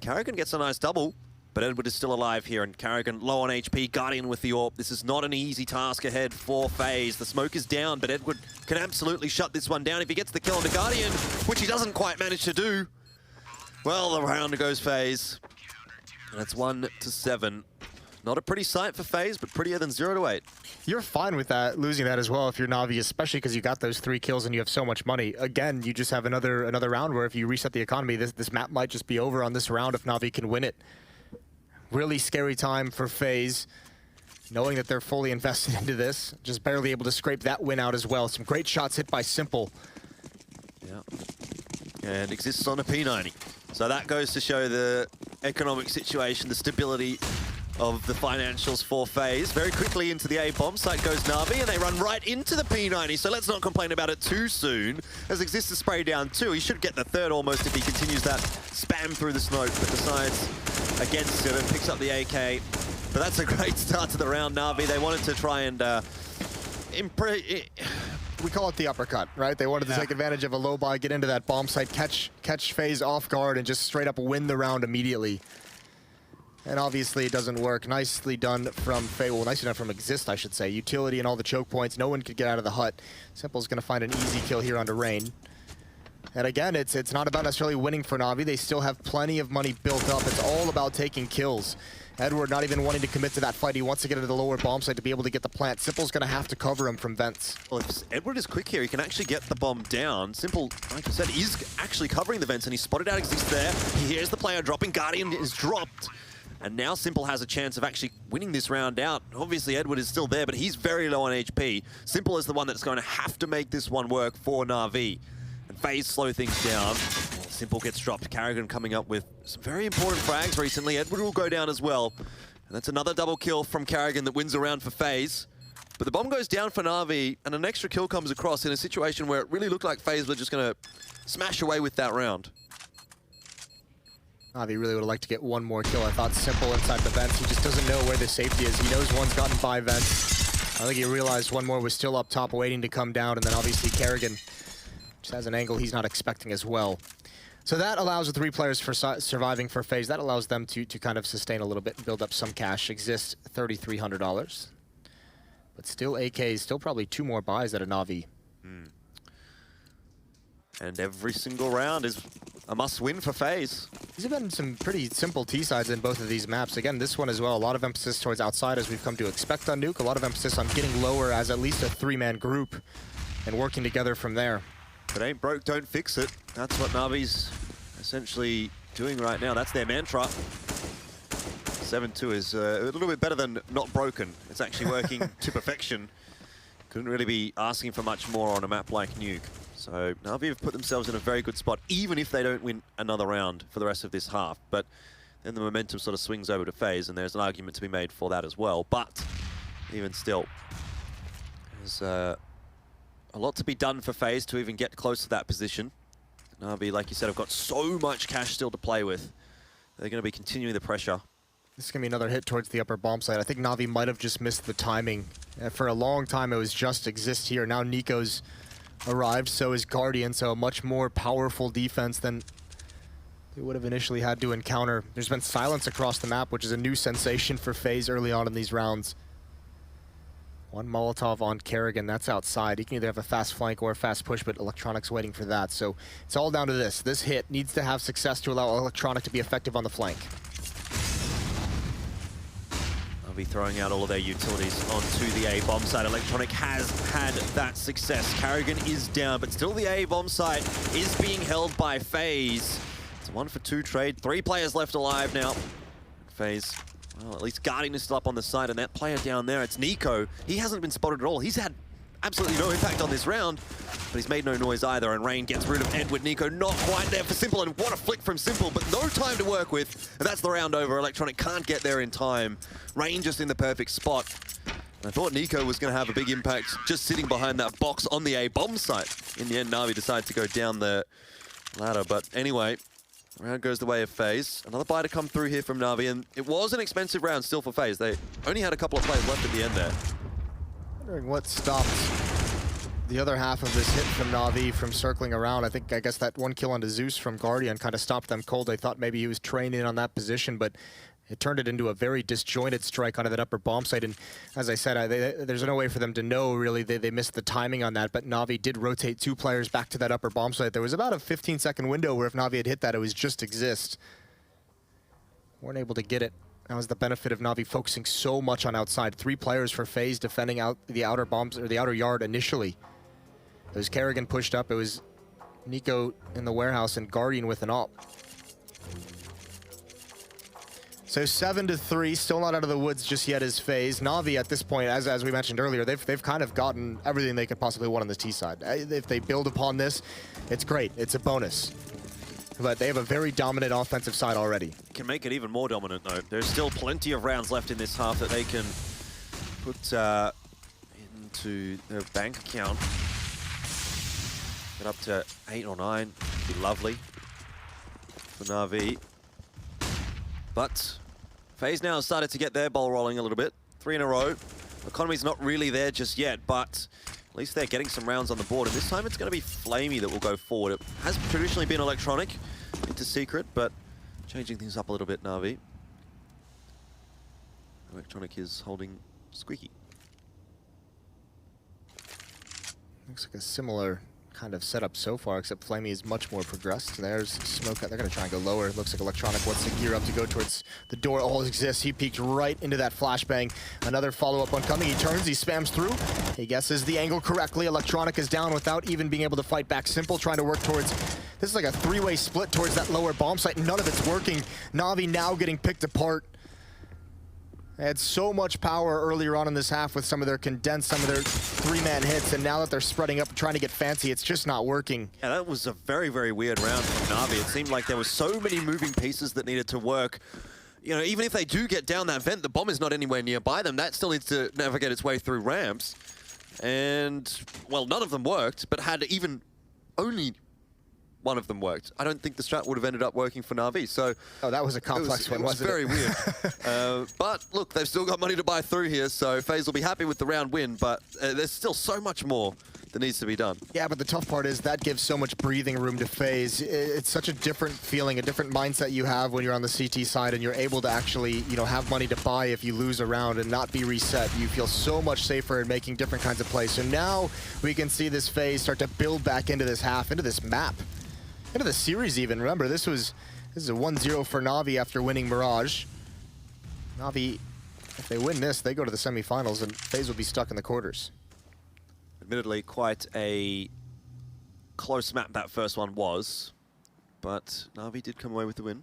Speaker 6: Carrigan gets a nice double, but Edward is still alive here, and Carrigan low on HP, Guardian with the AWP. This is not an easy task ahead for FaZe. The smoke is down, but Edward can absolutely shut this one down if he gets the kill on the Guardian, which he doesn't quite manage to do. Well, the round goes FaZe, and it's 1-7. Not a pretty sight for FaZe, but prettier than 0-8.
Speaker 5: You're fine with that, losing that as well if you're Na'Vi, especially because you got those 3 kills and you have so much money. Again, you just have another round where if you reset the economy, this map might just be over on this round if Na'Vi can win it. Really scary time for FaZe, knowing that they're fully invested into this, just barely able to scrape that win out as well. Some great shots hit by Simple.
Speaker 6: Yeah, and exists on a P90. So that goes to show the economic situation, the stability of the financials for FaZe. Very quickly into the A bomb site goes Na'Vi, and they run right into the P90, so let's not complain about it too soon. As Exist to spray down 2, he should get the 3rd almost if he continues that spam through the smoke, but decides against it and picks up the AK. But that's a great start to the round, Na'Vi. They wanted to try and
Speaker 5: We call it the uppercut, right? They wanted to take advantage of a low buy, get into that bomb site, catch FaZe off guard, and just straight up win the round immediately. And obviously it doesn't work. Nicely done from FaZe. Well, nicely done from Exist, I should say. Utility and all the choke points. No one could get out of the hut. Simple's going to find an easy kill here onto Rain. And again, it's not about necessarily winning for Na'Vi. They still have plenty of money built up. It's all about taking kills. Edward not even wanting to commit to that fight. He wants to get into the lower bomb site to be able to get the plant. Simple's going to have to cover him from vents.
Speaker 6: Well, if Edward is quick here, he can actually get the bomb down. Simple, like I said, is actually covering the vents, and he spotted out Exist there. He hears the player dropping. Guardian is dropped. And now Simple has a chance of actually winning this round out. Obviously, Edward is still there, but he's very low on HP. Simple is the one that's going to have to make this one work for Na'Vi. And FaZe slow things down. Simple gets dropped. Carrigan coming up with some very important frags recently. Edward will go down as well. And that's another double kill from Carrigan that wins a round for FaZe. But the bomb goes down for Na'Vi, and an extra kill comes across in a situation where it really looked like FaZe were just going to smash away with that round.
Speaker 5: Na'Vi really would have liked to get one more kill. I thought Simple inside the vents. He just doesn't know where the safety is. He knows one's gotten by vents. I think he realized one more was still up top waiting to come down, and then obviously Carrigan just has an angle he's not expecting as well. So that allows the 3 players for surviving for FaZe. That allows them to kind of sustain a little bit and build up some cash. Exist $3,300. But still AK, still probably 2 more buys at a Na'Vi.
Speaker 6: And every single round is a must-win for FaZe.
Speaker 5: These have been some pretty simple T-sides in both of these maps. Again, this one as well, a lot of emphasis towards outside as we've come to expect on Nuke. A lot of emphasis on getting lower as at least a 3-man group and working together from there.
Speaker 6: If it ain't broke, don't fix it. That's what Na'Vi's essentially doing right now. That's their mantra. 7-2 is a little bit better than not broken. It's actually working to perfection. Couldn't really be asking for much more on a map like Nuke. So Na'Vi have put themselves in a very good spot, even if they don't win another round for the rest of this half. But then the momentum sort of swings over to FaZe, and there's an argument to be made for that as well. But even still, there's a lot to be done for FaZe to even get close to that position. Na'Vi, like you said, have got so much cash still to play with. They're going to be continuing the pressure.
Speaker 5: This is going to be another hit towards the upper bomb site. I think Na'Vi might have just missed the timing. For a long time, it was just Exist here. Now Nico's arrived, so is Guardian, so a much more powerful defense than they would have initially had to encounter. There's been silence across the map, which is a new sensation for FaZe early on in these rounds. One Molotov on Carrigan, that's outside. He can either have a fast flank or a fast push, but Electronic's waiting for that. So it's all down to this. This hit needs to have success to allow Electronic to be effective on the flank.
Speaker 6: They'll be throwing out all of their utilities onto the A bomb site. Electronic has had that success. Carrigan is down, but still the A bomb site is being held by FaZe. It's a 1-for-2 trade. 3 players left alive now. FaZe, well, at least Guardian is still up on the side, and that player down there, it's Nico. He hasn't been spotted at all. He's had absolutely no impact on this round, but he's made no noise either, and Rain gets rid of Edward. Nico not quite there for Simple, and what a flick from Simple, but no time to work with, and that's the round over. Electronic can't get there in time. Rain just in the perfect spot. I thought Nico was going to have a big impact just sitting behind that box on the A bomb site. In the end, Na'Vi decided to go down the ladder. But anyway, round goes the way of FaZe. Another buy to come through here from Na'Vi, and it was an expensive round still for FaZe. They only had a couple of players left at the end there.
Speaker 5: Wondering what stopped the other half of this hit from Na'Vi from circling around. I guess that one kill onto Zeus from Guardian kind of stopped them cold. They thought maybe he was trained in on that position, but it turned it into a very disjointed strike onto that upper bomb site. And as I said, there's no way for them to know, really. They missed the timing on that, but Na'Vi did rotate 2 players back to that upper bomb site. There was about a 15-second window where if Na'Vi had hit that, it was just exist. Weren't able to get it. That was the benefit of Na'Vi focusing so much on outside. 3 players for FaZe defending out the outer bombs, or the outer yard initially. It was Kerrigan pushed up. It was Nico in the warehouse and Guardian with an AWP. So 7-3, still not out of the woods just yet is FaZe. Na'Vi at this point, as we mentioned earlier, they've kind of gotten everything they could possibly want on the T side. If they build upon this, it's great. It's a bonus. But they have a very dominant offensive side already.
Speaker 6: Can make it even more dominant though. There's still plenty of rounds left in this half that they can put into their bank account. Get up to 8 or 9, be lovely for Na'Vi. But FaZe now has started to get their ball rolling a little bit. 3 in a row. Economy's not really there just yet, but at least they're getting some rounds on the board. And this time it's going to be Flamey that will go forward. It has traditionally been Electronic into Secret, but changing things up a little bit, Na'Vi. Electronic is holding Squeaky.
Speaker 5: Looks like a similar kind of setup so far, except Flamey is much more progressed. There's Smoke. They're going to try and go lower. Looks like Electronic wants to gear up to go towards the door. All exists. He peeked right into that flashbang. Another follow-up on coming. He turns. He spams through. He guesses the angle correctly. Electronic is down without even being able to fight back. Simple trying to work towards... This is like a 3-way split towards that lower bomb site. None of it's working. Na'Vi now getting picked apart. They had so much power earlier on in this half with some of their condensed, some of their 3-man hits, and now that they're spreading up and trying to get fancy, it's just not working.
Speaker 6: Yeah, that was a very, very weird round from Na'Vi. It seemed like there were so many moving pieces that needed to work. You know, even if they do get down that vent, the bomb is not anywhere nearby them. That still needs to navigate its way through ramps. And, well, none of them worked, but had even only one of them worked. I don't think the strat would have ended up working for Na'Vi, so...
Speaker 5: Oh, that was a complex one, wasn't it?
Speaker 6: It was very weird. But, look, they've still got money to buy through here, so FaZe will be happy with the round win, but there's still so much more that needs to be done.
Speaker 5: Yeah, but the tough part is that gives so much breathing room to FaZe. It's such a different feeling, a different mindset you have when you're on the CT side and you're able to actually, you know, have money to buy if you lose a round and not be reset. You feel so much safer in making different kinds of plays. So now we can see this FaZe start to build back into this half, into this map. Into the series even. Remember, this is a 1-0 for Na'Vi after winning Mirage. Na'Vi, if they win this, they go to the semifinals and FaZe will be stuck in the quarters.
Speaker 6: Admittedly, quite a close map that first one was, but Na'Vi did come away with the win.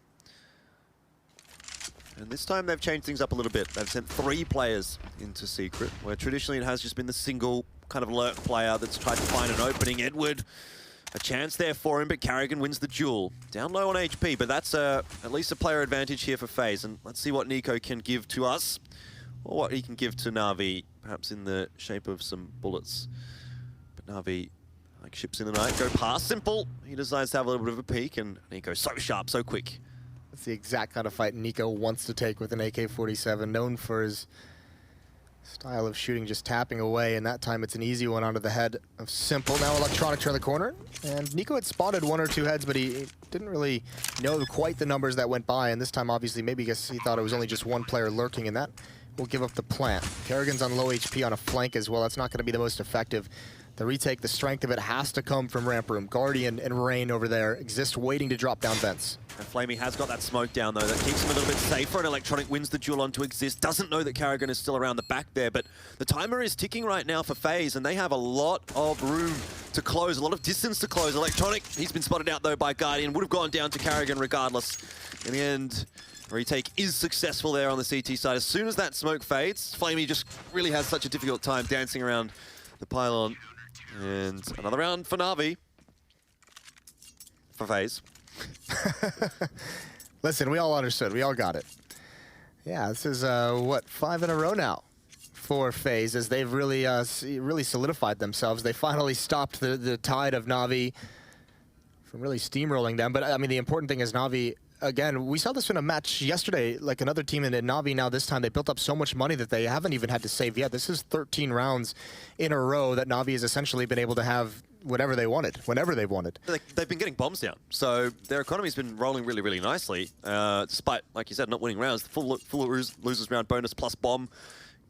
Speaker 6: And this time they've changed things up a little bit. They've sent 3 players into Secret, where traditionally it has just been the single kind of lurk player that's tried to find an opening. Edward, a chance there for him, but Kerrigan wins the duel. Down low on HP, but that's at least a player advantage here for FaZe. And let's see what Nico can give to us, or what he can give to Na'Vi, perhaps in the shape of some bullets. But Na'Vi, like ships in the night, go past Simple. He decides to have a little bit of a peek, and Nico so sharp, so quick.
Speaker 5: That's the exact kind of fight Nico wants to take with an AK-47, known for his style of shooting, just tapping away, and that time it's an easy one onto the head of Simple. Now Electronic turn the corner, and Nico had spotted 1 or 2 heads, but he didn't really know quite the numbers that went by, and this time obviously maybe because he thought it was only just 1 player lurking, and that will give up the plant. Kerrigan's on low HP on a flank as well. That's not going to be the most effective. The retake, the strength of it has to come from ramp room. Guardian and Rain over there exist waiting to drop down vents.
Speaker 6: And Flamey has got that smoke down, though. That keeps him a little bit safer, and Electronic wins the duel onto Exist. Doesn't know that Kerrigan is still around the back there, but the timer is ticking right now for FaZe, and they have a lot of room to close, a lot of distance to close. Electronic, he's been spotted out, though, by Guardian. Would have gone down to Kerrigan regardless. In the end, retake is successful there on the CT side. As soon as that smoke fades, Flamey just really has such a difficult time dancing around the pylon. And another round for Na'Vi. For FaZe.
Speaker 5: Listen, we all understood. We all got it. Yeah, this is, what, 5 in a row now for FaZe as they've really really solidified themselves. They finally stopped the tide of Na'Vi from really steamrolling them. But I mean, the important thing is Na'Vi, again, we saw this in a match yesterday, like another team in Na'Vi now this time, they built up so much money that they haven't even had to save yet. This is 13 rounds in a row that Na'Vi has essentially been able to have whatever they wanted, whenever they wanted.
Speaker 6: They've been getting bombs down, so their economy's been rolling really, really nicely, despite, like you said, not winning rounds. The full losers round bonus plus bomb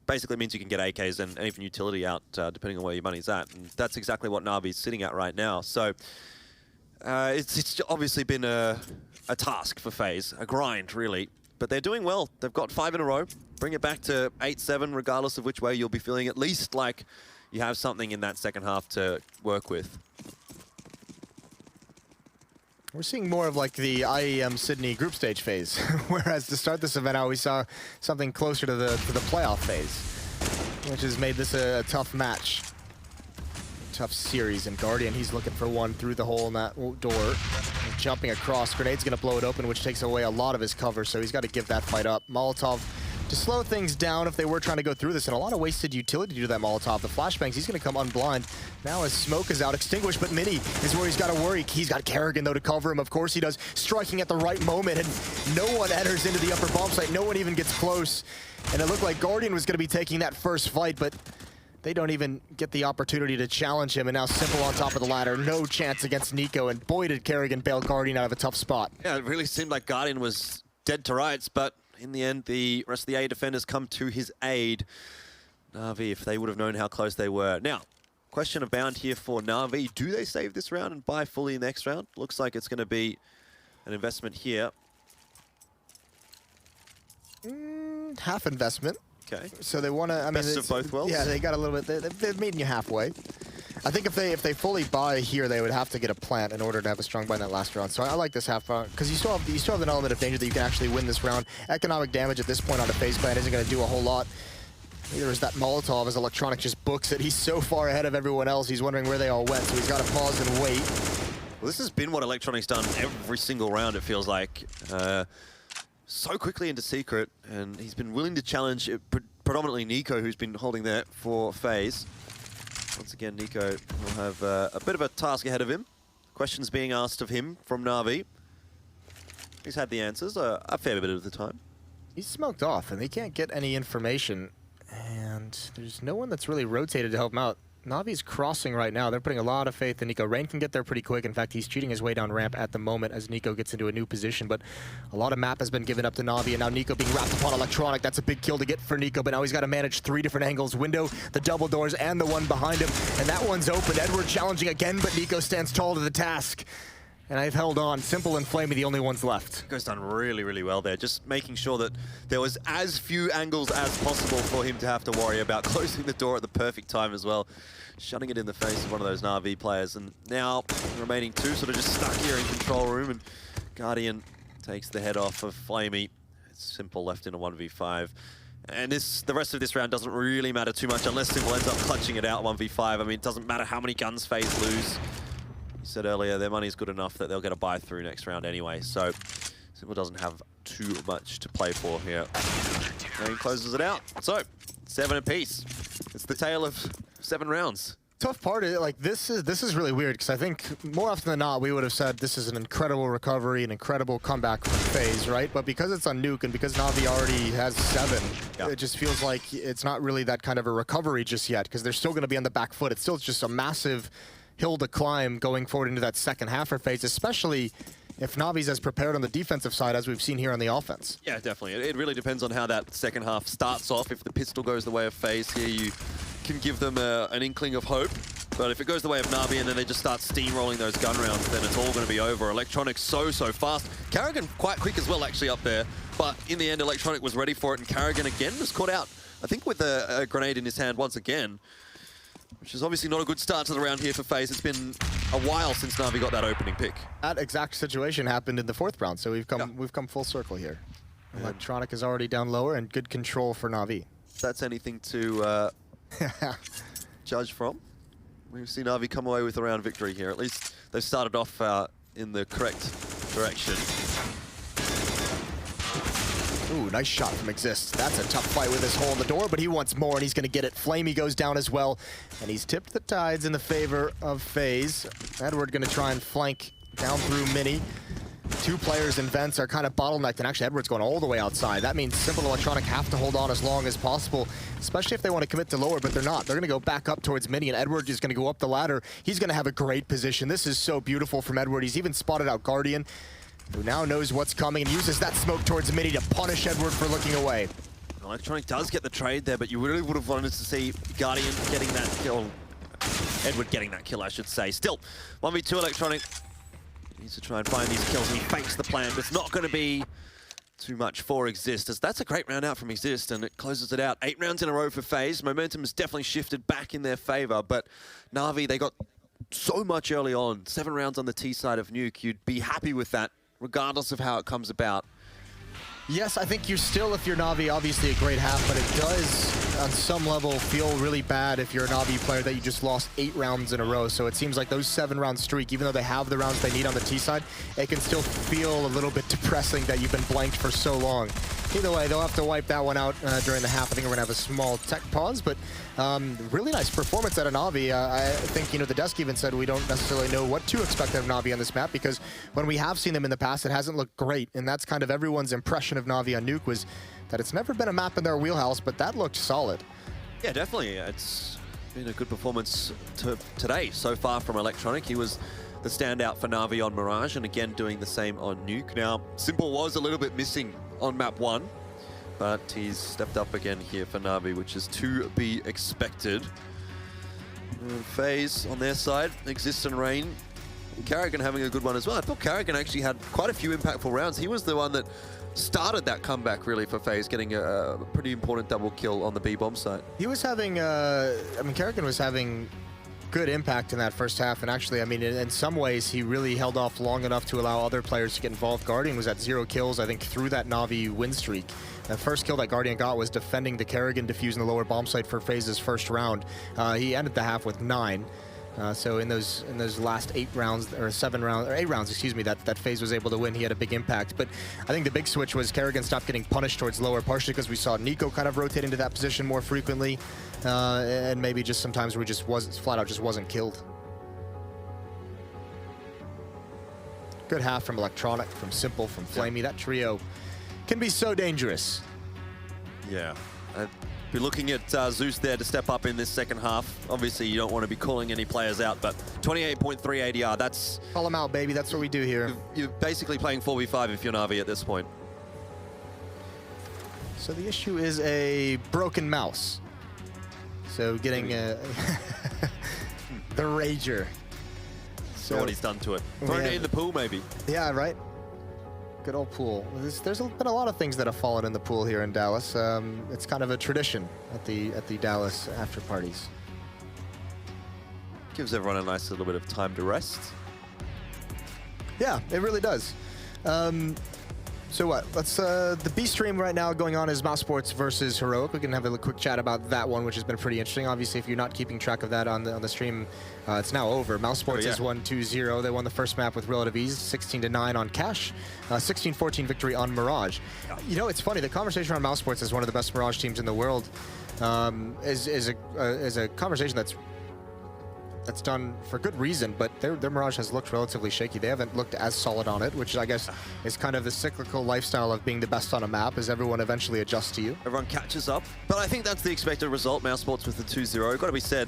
Speaker 6: basically means you can get AKs and even utility out, depending on where your money's at. And that's exactly what Na'Vi's sitting at right now. So it's obviously been a task for FaZe, a grind, really. But they're doing well. They've got 5 in a row. Bring it back to 8-7, regardless of which way you'll be feeling at least like you have something in that second half to work with.
Speaker 5: We're seeing more of like the IEM Sydney group stage phase, whereas to start this event out, we saw something closer to the playoff phase, which has made this a tough match. Tough series, and Guardian, he's looking for one through the hole in that door. Jumping across, Grenade's gonna blow it open, which takes away a lot of his cover, so he's got to give that fight up. Molotov to slow things down if they were trying to go through this, and a lot of wasted utility due to that Molotov. The flashbangs, he's gonna come unblind. Now his smoke is out, extinguished, but Mini is where he's got to worry. He's got Kerrigan, though, to cover him. Of course he does, striking at the right moment, and no one enters into the upper bomb site. No one even gets close, and it looked like Guardian was gonna be taking that first fight, but they don't even get the opportunity to challenge him, and now Simple on top of the ladder. No chance against Nico, and boy did Kerrigan bail Guardian out of a tough spot.
Speaker 6: Yeah, it really seemed like Guardian was dead to rights, but in the end, the rest of the A defenders come to his aid. Na'Vi, if they would have known how close they were. Now, question abound here for Na'Vi. Do they save this round and buy fully next round? Looks like it's going to be an investment here.
Speaker 5: Half investment.
Speaker 6: Okay.
Speaker 5: So they want to, I mean,
Speaker 6: Best of both worlds?
Speaker 5: Yeah, they got a little bit, they're meeting you halfway. I think if they fully buy here, they would have to get a plant in order to have a strong buy in that last round. So I like this half round, because you still have an element of danger that you can actually win this round. Economic damage at this point on a FaZe plant isn't going to do a whole lot. Neither is that Molotov, as Electronic just books it. He's so far ahead of everyone else, he's wondering where they all went, so he's got to pause and wait.
Speaker 6: Well, this has been what Electronic's done every single round, it feels like. So quickly into Secret, and he's been willing to challenge predominantly Nico, who's been holding there for FaZe. Once again, Nico will have a bit of a task ahead of him. Questions being asked of him from Na'Vi. He's had the answers a fair bit of the time.
Speaker 5: He's smoked off, and they can't get any information, and there's no one that's really rotated to help him out. Navi's crossing right now. They're putting a lot of faith in Nico. Rain can get there pretty quick. In fact, he's cheating his way down ramp at the moment as Nico gets into a new position, but a lot of map has been given up to Na'Vi, and now Nico being wrapped upon Electronic. That's a big kill to get for Nico, but now he's got to manage 3 different angles. Window, the double doors, and the one behind him, and that one's open. Edward challenging again, but Nico stands tall to the task. And I've held on. Simple and Flamey, the only ones left.
Speaker 6: Nico's done really, really well there. Just making sure that there was as few angles as possible for him to have to worry about. Closing the door at the perfect time as well. Shutting it in the face of one of those Na'Vi players. And now, the remaining 2 sort of just stuck here in control room. And Guardian takes the head off of Flamey. It's Simple left in a 1v5. And the rest of this round doesn't really matter too much unless Simple ends up clutching it out 1v5. I mean, it doesn't matter how many guns FaZe lose. You said earlier, their money's good enough that they'll get a buy through next round anyway, so Simple doesn't have too much to play for here. Rain closes it out. So, 7 apiece. It's the tale of 7 rounds.
Speaker 5: Tough part is, like, this is really weird, because I think more often than not, we would have said this is an incredible recovery, an incredible comeback from FaZe, right? But because it's on Nuke and because Na'Vi already has 7, it just feels like it's not really that kind of a recovery just yet, because they're still going to be on the back foot. It's still just a massive hill to climb going forward into that second half for FaZe, especially if Navi's as prepared on the defensive side as we've seen here on the offense.
Speaker 6: Yeah, definitely. It really depends on how that second half starts off. If the pistol goes the way of FaZe here, you can give them an inkling of hope. But if it goes the way of Na'Vi and then they just start steamrolling those gun rounds, then it's all going to be over. Electronic so fast. Kerrigan quite quick as well, actually, up there. But in the end, Electronic was ready for it, and Kerrigan again was caught out, I think with a grenade in his hand once again. Which is obviously not a good start to the round here for FaZe. It's been a while since Na'Vi got that opening pick.
Speaker 5: That exact situation happened in the 4th round, so we've come full circle here. Electronic is already down lower, and good control for Na'Vi.
Speaker 6: That's anything to judge from. We've seen Na'Vi come away with a round victory here. At least they've started off in the correct direction.
Speaker 5: Ooh, nice shot from Exist. That's a tough fight with this hole in the door, but he wants more, and he's going to get it. Flamey goes down as well, and he's tipped the tides in the favor of FaZe. Edward going to try and flank down through Mini. Two players in vents are kind of bottlenecked, and actually Edward's going all the way outside. That means Simple Electronic have to hold on as long as possible, especially if they want to commit to lower, but they're not. They're going to go back up towards Mini, and Edward is going to go up the ladder. He's going to have a great position. This is so beautiful from Edward. He's even spotted out Guardian, who now knows what's coming and uses that smoke towards Mini to punish Edward for looking away.
Speaker 6: Electronic does get the trade there, but you really would have wanted to see Guardian getting that kill. Edward getting that kill, I should say. Still, 1v2 Electronic. Needs to try and find these kills, and he fakes the plan, but it's not going to be too much for Exist, as that's a great round out from Exist, and it closes it out. 8 rounds in a row for FaZe. Momentum has definitely shifted back in their favor, but Na'Vi, they got so much early on. 7 rounds on the T side of Nuke. You'd be happy with that, regardless of how it comes about.
Speaker 5: Yes, I think you're still, if you're Na'Vi, obviously a great half, but it does, on some level, feel really bad if you're a Na'Vi player that you just lost 8 rounds in a row. So it seems like those 7-round streak, even though they have the rounds they need on the T side, it can still feel a little bit depressing that you've been blanked for so long. Either way, they'll have to wipe that one out during the half. I think we're going to have a small tech pause, but really nice performance out of Na'Vi. I think, you know, the desk even said we don't necessarily know what to expect of Na'Vi on this map, because when we have seen them in the past, it hasn't looked great, and that's kind of everyone's impression of Na'Vi on Nuke, was that it's never been a map in their wheelhouse, but that looked solid.
Speaker 6: Yeah, definitely. It's been a good performance today so far from Electronic. He was the standout for Na'Vi on Mirage, and again doing the same on Nuke. Now, Simple was a little bit missing on map 1, but he's stepped up again here for Na'Vi, which is to be expected. And FaZe on their side, Exist and Rain. Carrigan having a good one as well. I thought Carrigan actually had quite a few impactful rounds. He was the one that started that comeback really for FaZe, getting a pretty important double kill on the B-bomb site.
Speaker 5: He was having, I mean, Carrigan was having good impact in that first half, and actually, I mean, in some ways, he really held off long enough to allow other players to get involved. Guardian was at 0 kills, I think, through that Na'Vi win streak. The first kill that Guardian got was defending the Carrigan defuse in the lower bomb site for FaZe's first round. He ended the half with 9. So in those last 8 rounds, or 7 rounds, or 8 rounds, excuse me, that FaZe was able to win. He had a big impact. But I think the big switch was Carrigan stopped getting punished towards lower, partially because we saw Nico kind of rotate into that position more frequently, and maybe just sometimes we just flat out just wasn't killed. Good half from Electronic, from Simple, from Flamey. That trio can be so dangerous.
Speaker 6: Yeah. Be looking at Zeus there to step up in this second half. Obviously, you don't want to be calling any players out, but 28.3 ADR, that's...
Speaker 5: Call them out, baby. That's what we do here.
Speaker 6: You're basically playing 4v5 if you're Na'Vi at this point.
Speaker 5: So the issue is a broken mouse. So getting the Rager.
Speaker 6: So what he's done to it. Thrown it in the pool, maybe.
Speaker 5: Yeah, right. Good old pool. There's been a lot of things that have fallen in the pool here in Dallas. It's kind of a tradition at the Dallas after parties.
Speaker 6: Gives everyone a nice little bit of time to rest.
Speaker 5: Yeah, it really does. So what? Let's the B stream right now going on is Mouse Sports versus Heroic. We can have a quick chat about that one, which has been pretty interesting. Obviously, if you're not keeping track of that on the stream, it's now over. Mouse Sports is 1-2-0. They won the first map with relative ease, 16-9 on Cash, 16-14 victory on Mirage. You know, it's funny. The conversation around Mouse Sports as one of the best Mirage teams in the world is a conversation that's done for good reason, but their Mirage has looked relatively shaky. They haven't looked as solid on it, which I guess is kind of the cyclical lifestyle of being the best on a map, as everyone eventually adjusts to you.
Speaker 6: Everyone catches up, but I think that's the expected result. Mouse Sports with the 2-0. Got to be said,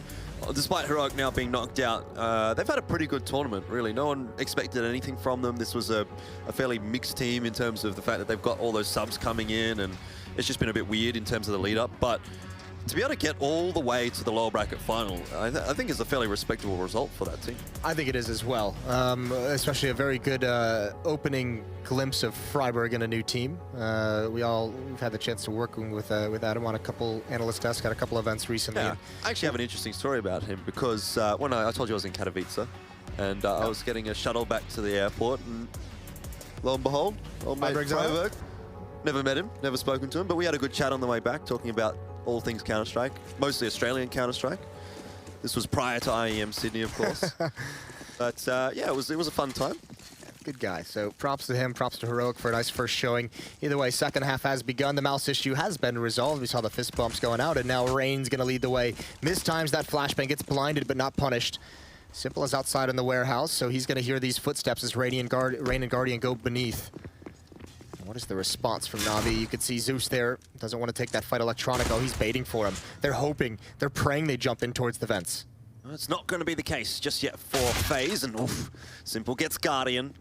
Speaker 6: despite Heroic now being knocked out, they've had a pretty good tournament, really. No one expected anything from them. This was a fairly mixed team in terms of the fact that they've got all those subs coming in, and it's just been a bit weird in terms of the lead-up, but to be able to get all the way to the lower bracket final, I think is a fairly respectable result for that team.
Speaker 5: I think it is as well, especially a very good opening glimpse of Freiburg in a new team. We've had the chance to work with Adam on a couple analyst desks, had a couple events recently.
Speaker 6: Yeah. I actually have an interesting story about him, because when I told you I was in Katowice, and I was getting a shuttle back to the airport, and lo and behold, old mate Freiburg. Never met him, never spoken to him, but we had a good chat on the way back, talking about all things Counter-Strike, mostly Australian Counter-Strike. This was prior to IEM Sydney, of course. But yeah, it was a fun time.
Speaker 5: Good guy. So props to him, props to Heroic for a nice first showing. Either way, second half has begun. The mouse issue has been resolved. We saw the fist bumps going out, and now Rain's going to lead the way. Mistimes that flashbang, gets blinded but not punished. Simple is outside in the warehouse, so he's going to hear these footsteps as Rain and Guardian go beneath. What is the response from Na'Vi? You can see Zeus there. Doesn't want to take that fight electronic. Oh, he's baiting for him. They're hoping. They're praying they jump in towards the vents.
Speaker 6: Well, it's not going to be the case just yet for FaZe, and oof, Simple gets Guardian.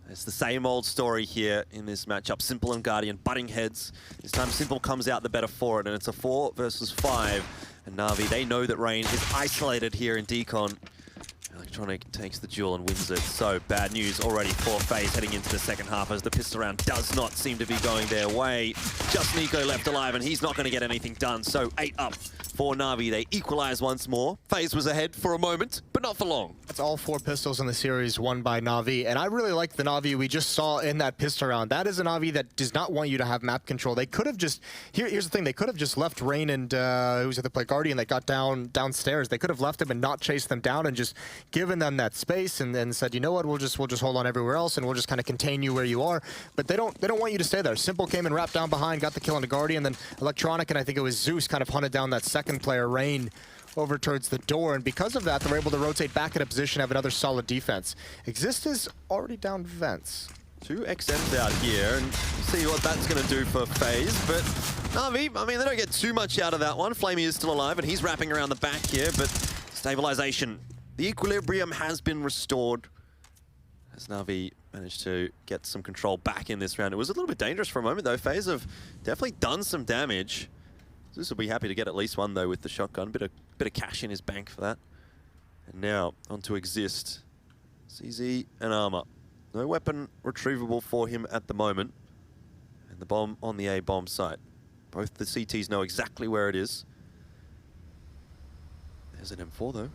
Speaker 6: It's the same old story here in this matchup. Simple and Guardian butting heads. This time Simple comes out the better for it, and it's a 4 versus 5. And Na'Vi, they know that Rain is isolated here in Decon. Electronic takes the duel and wins it. So bad news already for FaZe heading into the second half as the pistol round does not seem to be going their way. Just Nico left alive and he's not going to get anything done. So 8 up for Na'Vi. They equalize once more. FaZe was ahead for a moment, but not for long.
Speaker 5: That's all 4 pistols in the series won by Na'Vi. And I really like the Na'Vi we just saw in that pistol round. That is a Na'Vi that does not want you to have map control. They could have just, here's the thing, they could have just left Rain and who was at the play Guardian that got downstairs. They could have left him and not chased them down and just given them that space and then said, you know what, we'll just hold on everywhere else and we'll just kind of contain you where you are. But they don't want you to stay there. Simple came and wrapped down behind, got the kill on the Guardian, then Electronic and I think it was Zeus kind of hunted down that second player, Rain, over towards the door, and because of that, they're able to rotate back into position, have another solid defense. Exist is already down vents.
Speaker 6: 2 XMs out here, and see what that's going to do for FaZe, but Na'Vi, I mean, they don't get too much out of that one. Flamey is still alive, and he's wrapping around the back here, but stabilization. The equilibrium has been restored as Na'Vi managed to get some control back in this round. It was a little bit dangerous for a moment, though. FaZe have definitely done some damage. Zeus will be happy to get at least one, though, with the shotgun. Bit of cash in his bank for that. And now, on to Exist. CZ and Armor. No weapon retrievable for him at the moment. And the bomb on the A-bomb site. Both the CTs know exactly where it is. There's an M4, though.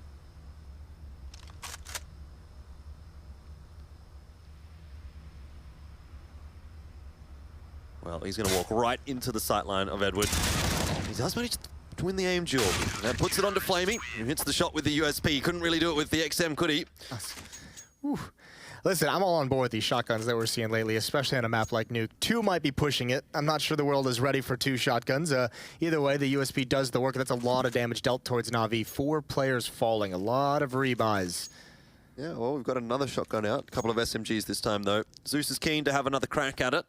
Speaker 6: Well, he's going to walk right into the sightline of Edward. He does manage to win the aim duel. That puts it onto Flamey, who hits the shot with the USP. He couldn't really do it with the XM, could he?
Speaker 5: Whew. Listen, I'm all on board with these shotguns that we're seeing lately, especially on a map like Nuke. 2 might be pushing it. I'm not sure the world is ready for 2 shotguns. Either way, the USP does the work. That's a lot of damage dealt towards Na'Vi. 4 players falling, a lot of rebuys.
Speaker 6: Yeah, well, we've got another shotgun out. A couple of SMGs this time, though. Zeus is keen to have another crack at it.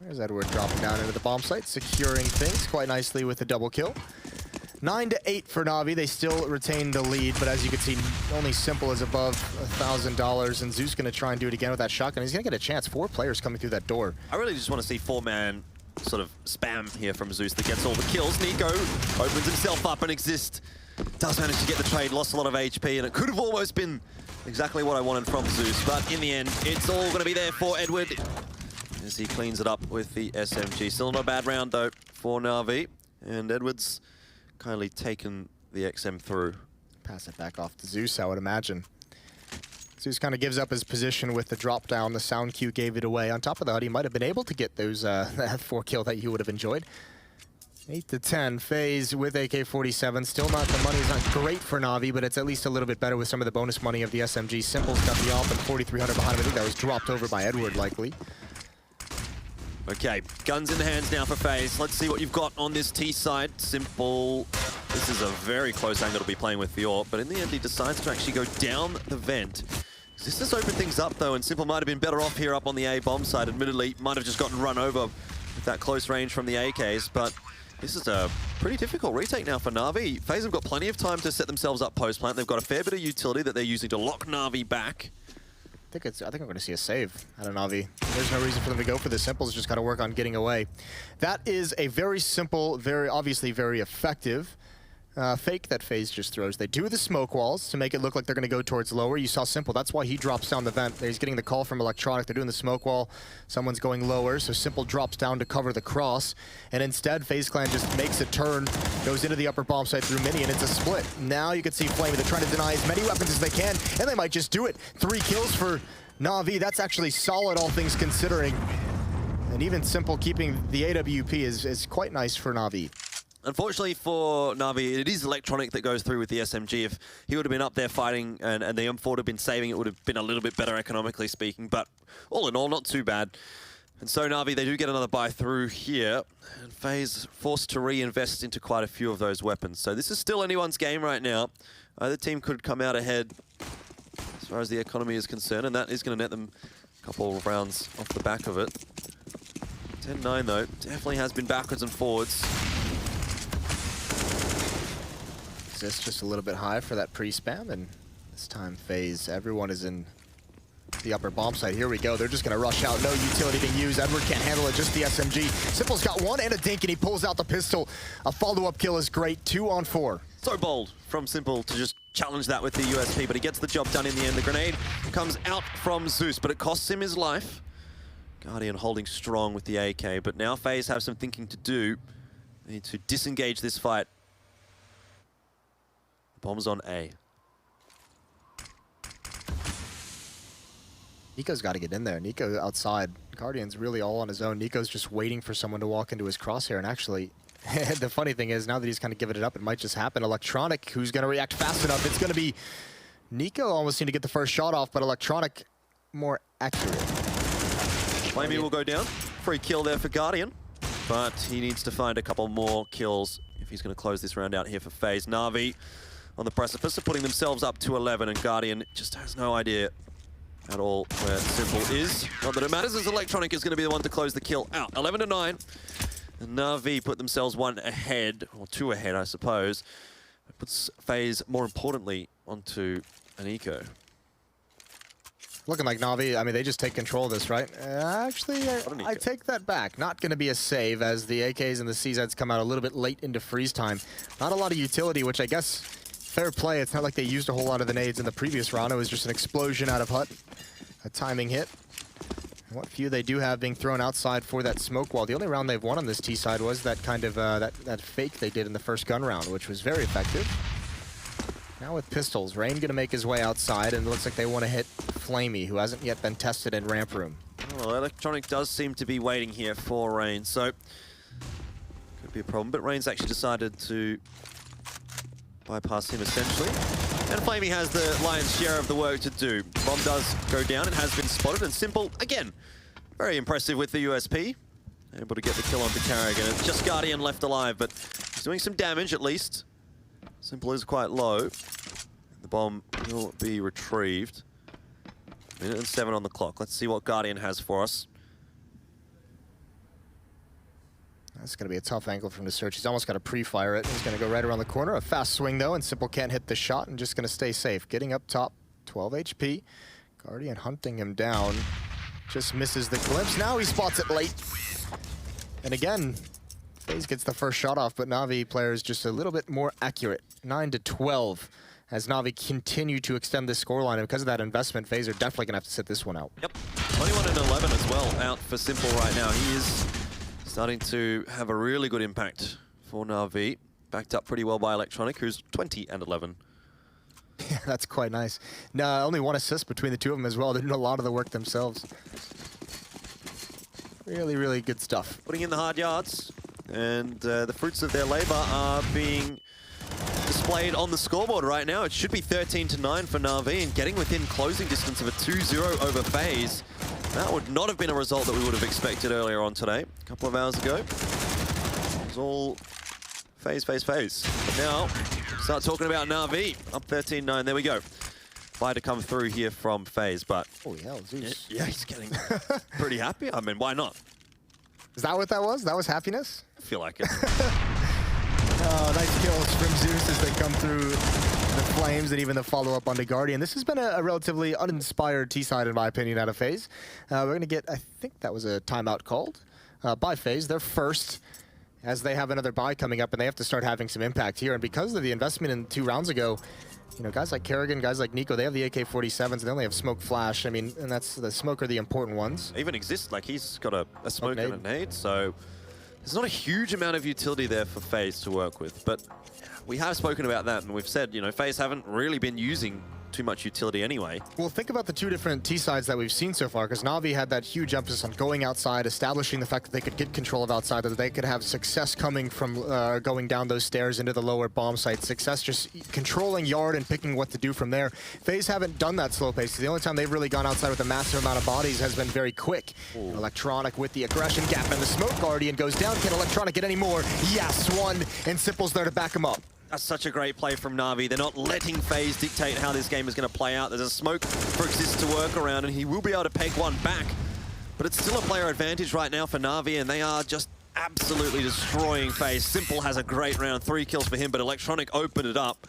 Speaker 5: There's Edward dropping down into the bomb site, securing things quite nicely with the double kill. 9-8 for Na'Vi. They still retain the lead, but as you can see, only Simple is above $1,000, and Zeus going to try and do it again with that shotgun. He's going to get a chance. 4 players coming through that door.
Speaker 6: I really just want to see 4-man sort of spam here from Zeus that gets all the kills. Nico opens himself up and Exist does manage to get the trade, lost a lot of HP, and it could have almost been exactly what I wanted from Zeus, but in the end, it's all going to be there for Edward as he cleans it up with the SMG. Still not a bad round, though, for Na'Vi, and Edward's kindly taken the XM through.
Speaker 5: Pass it back off to Zeus, I would imagine. Zeus kind of gives up his position with the drop down. The sound cue gave it away. On top of that, he might have been able to get those that 4 kill that you would have enjoyed. 8-10, FaZe with AK-47. Still not, the money's not great for Na'Vi, but it's at least a little bit better with some of the bonus money of the SMG. Simple's got the AWP and 4,300 behind him. I think that was dropped over by Edward, likely.
Speaker 6: Okay, guns in the hands now for FaZe. Let's see what you've got on this T side. Simple. This is a very close angle to be playing with the AWP, but in the end he decides to actually go down the vent. This has opened things up, though, and Simple might have been better off here up on the A-bomb side. Admittedly, might have just gotten run over with that close range from the AKs, but this is a pretty difficult retake now for Na'Vi. FaZe have got plenty of time to set themselves up post-plant. They've got a fair bit of utility that they're using to lock Na'Vi back.
Speaker 5: I think I'm going to see a save out of Na'Vi. There's no reason for them to go for this. Simple's just got to work on getting away. That is a very simple, very obviously very effective fake that FaZe just throws. They do the smoke walls to make it look like they're going to go towards lower. You saw Simple. That's why he drops down the vent. He's getting the call from Electronic. They're doing the smoke wall. Someone's going lower, so Simple drops down to cover the cross. And instead, FaZe Clan just makes a turn, goes into the upper bomb site through Mini, and it's a split. Now you can see Flamey. They're trying to deny as many weapons as they can, and they might just do it. 3 kills for Na'Vi. That's actually solid, all things considering. And even Simple keeping the AWP is quite nice for Na'Vi.
Speaker 6: unfortunately for Na'Vi, it is Electronic that goes through with the SMG. If he would have been up there fighting and the M4 would have been saving, it would have been a little bit better economically speaking. But all in all, not too bad. And so Na'Vi, they do get another buy through here. And FaZe forced to reinvest into quite a few of those weapons. So this is still anyone's game right now. Either team could come out ahead as far as the economy is concerned, and that is going to net them a couple of rounds off the back of it. 10-9 though, definitely has been backwards and forwards.
Speaker 5: This just a little bit high for that pre-spam, and this time FaZe, everyone is in the upper bomb site. Here we go. They're just going to rush out. No utility being used. Edward can't handle it. Just the SMG. Simple's got one and a dink, and he pulls out the pistol. A follow-up kill is great. 2 on 4.
Speaker 6: So bold from Simple to just challenge that with the USP, but he gets the job done in the end. The grenade comes out from Zeus, but it costs him his life. Guardian holding strong with the AK, but now FaZe have some thinking to do. They need to disengage this fight. Bomb's on A.
Speaker 5: Nico's got to get in there. Nico outside. Guardian's really all on his own. Nico's just waiting for someone to walk into his crosshair. And actually, the funny thing is, now that he's kind of given it up, it might just happen. Electronic, who's going to react fast enough? It's going to be Nico almost need to get the first shot off, but Electronic more accurate.
Speaker 6: Flamey will go down. Free kill there for Guardian, but he needs to find a couple more kills if he's going to close this round out here for FaZe. Na'Vi on the precipice of putting themselves up to 11, and Guardian just has no idea at all where Simple is. Not that it matters, as Electronic is going to be the one to close the kill out. 11-9. And Na'Vi put themselves 1 ahead, or 2 ahead, I suppose. It puts FaZe, more importantly, onto an eco.
Speaker 5: Looking like Na'Vi, I mean, they just take control of this, right? Actually, I take that back. Not going to be a save, as the AKs and the CZs come out a little bit late into freeze time. Not a lot of utility, which I guess, fair play. It's not like they used a whole lot of the nades in the previous round. It was just an explosion out of Hut. A timing hit. And what few they do have being thrown outside for that smoke wall. The only round they've won on this T side was that kind of that fake they did in the first gun round, which was very effective. Now with pistols, Rain going to make his way outside, and it looks like they want to hit Flamey, who hasn't yet been tested in ramp room.
Speaker 6: Well, Electronic does seem to be waiting here for Rain, so could be a problem. But Rain's actually decided to bypass him essentially. And Flamey has the lion's share of the work to do. Bomb does go down, it has been spotted, and Simple, again, very impressive with the USP. Able to get the kill onto Carrigan. It's just Guardian left alive, but he's doing some damage at least. Simple is quite low. The bomb will be retrieved. 1:07 on the clock. Let's see what Guardian has for us.
Speaker 5: That's going to be a tough angle from the search. He's almost got to pre-fire it. He's going to go right around the corner. A fast swing, though, and Simple can't hit the shot and just going to stay safe. Getting up top, 12 HP. Guardian hunting him down. Just misses the glimpse. Now he spots it late. And again, FaZe gets the first shot off, but Na'Vi players just a little bit more accurate. 9-12 as Na'Vi continue to extend this scoreline. And because of that investment, FaZe are definitely going to have to sit this one out.
Speaker 6: Yep, 21-11 as well out for Simple right now. He is starting to have a really good impact for Na'Vi. Backed up pretty well by Electronic, who's 20-11.
Speaker 5: Yeah, that's quite nice. No, only 1 assist between the two of them as well. They're doing a lot of the work themselves. Really, really good stuff.
Speaker 6: Putting in the hard yards, and the fruits of their labor are being displayed on the scoreboard right now. It should be 13-9 for Na'Vi, and getting within closing distance of a 2-0 over FaZe. That would not have been a result that we would have expected earlier on today. A couple of hours ago, it was all FaZe. But now, start talking about Na'Vi. Up 13-9, there we go. Buy to come through here from FaZe, but...
Speaker 5: Holy hell, Zeus.
Speaker 6: Yeah, he's getting pretty happy. I mean, why not?
Speaker 5: Is that what that was? That was happiness?
Speaker 6: I feel like it.
Speaker 5: Oh, nice kills from Zeus as they come through the flames and even the follow-up onto Guardian. This has been a relatively uninspired T-side, in my opinion, out of FaZe. We're going to get, I think that was a timeout called by FaZe. They're first, as they have another bye coming up, and they have to start having some impact here. And because of the investment in 2 rounds ago, you know, guys like Kerrigan, guys like Nico, they have the AK-47s, and they only have Smoke Flash. I mean, and that's the Smoke are the important ones.
Speaker 6: Even exists, like he's got a smoke and a nade, so there's not a huge amount of utility there for FaZe to work with. But we have spoken about that, and we've said, you know, FaZe haven't really been using too much utility anyway.
Speaker 5: Well, think about the two different T-sides that we've seen so far, because Na'Vi had that huge emphasis on going outside, establishing the fact that they could get control of outside, that they could have success coming from going down those stairs into the lower bomb site, success just controlling yard and picking what to do from there. FaZe haven't done that slow pace. The only time they've really gone outside with a massive amount of bodies has been very quick. Electronic with the aggression gap, and the smoke guardian goes down. Can Electronic get any more? Yes, one, and Simple's there to back him up.
Speaker 6: That's such a great play from Na'Vi. They're not letting FaZe dictate how this game is going to play out. There's a smoke for Exist to work around, and he will be able to peg one back. But it's still a player advantage right now for Na'Vi, and they are just absolutely destroying FaZe. Simple has a great round, 3 kills for him, but Electronic opened it up.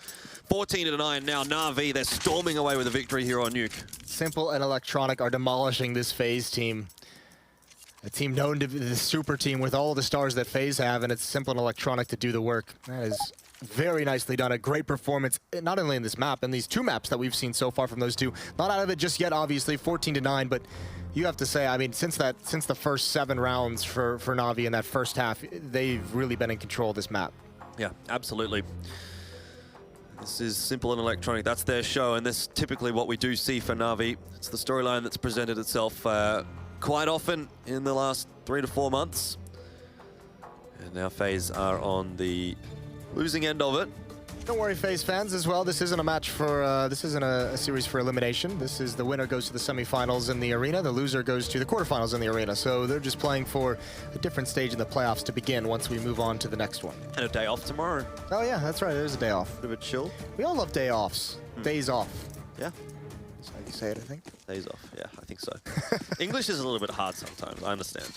Speaker 6: 14-9 now. Na'Vi, they're storming away with a victory here on Nuke.
Speaker 5: Simple and Electronic are demolishing this FaZe team. A team known to be the super team with all the stars that FaZe have, and it's Simple and Electronic to do the work. That is very nicely done. A great performance, not only in this map, and these 2 maps that we've seen so far from those 2. Not out of it just yet, obviously, 14-9, but you have to say, I mean, since the first 7 rounds for Na'Vi in that first half, they've really been in control of this map.
Speaker 6: Yeah, absolutely. This is Simple and Electronic. That's their show, and this is typically what we do see for Na'Vi. It's the storyline that's presented itself quite often in the last 3 to 4 months. And now FaZe are on the losing end of it.
Speaker 5: Don't worry, FaZe fans, as well. This isn't a match for, this isn't a series for elimination. This is the winner goes to the semifinals in the arena. The loser goes to the quarterfinals in the arena. So they're just playing for a different stage in the playoffs to begin once we move on to the next one.
Speaker 6: And a day off tomorrow.
Speaker 5: Oh yeah, that's right. There's a day off.
Speaker 6: Bit of a chill.
Speaker 5: We all love day offs. Days off.
Speaker 6: Yeah.
Speaker 5: That's how you say it, I think.
Speaker 6: Days off. Yeah, I think so. English is a little bit hard sometimes. I understand.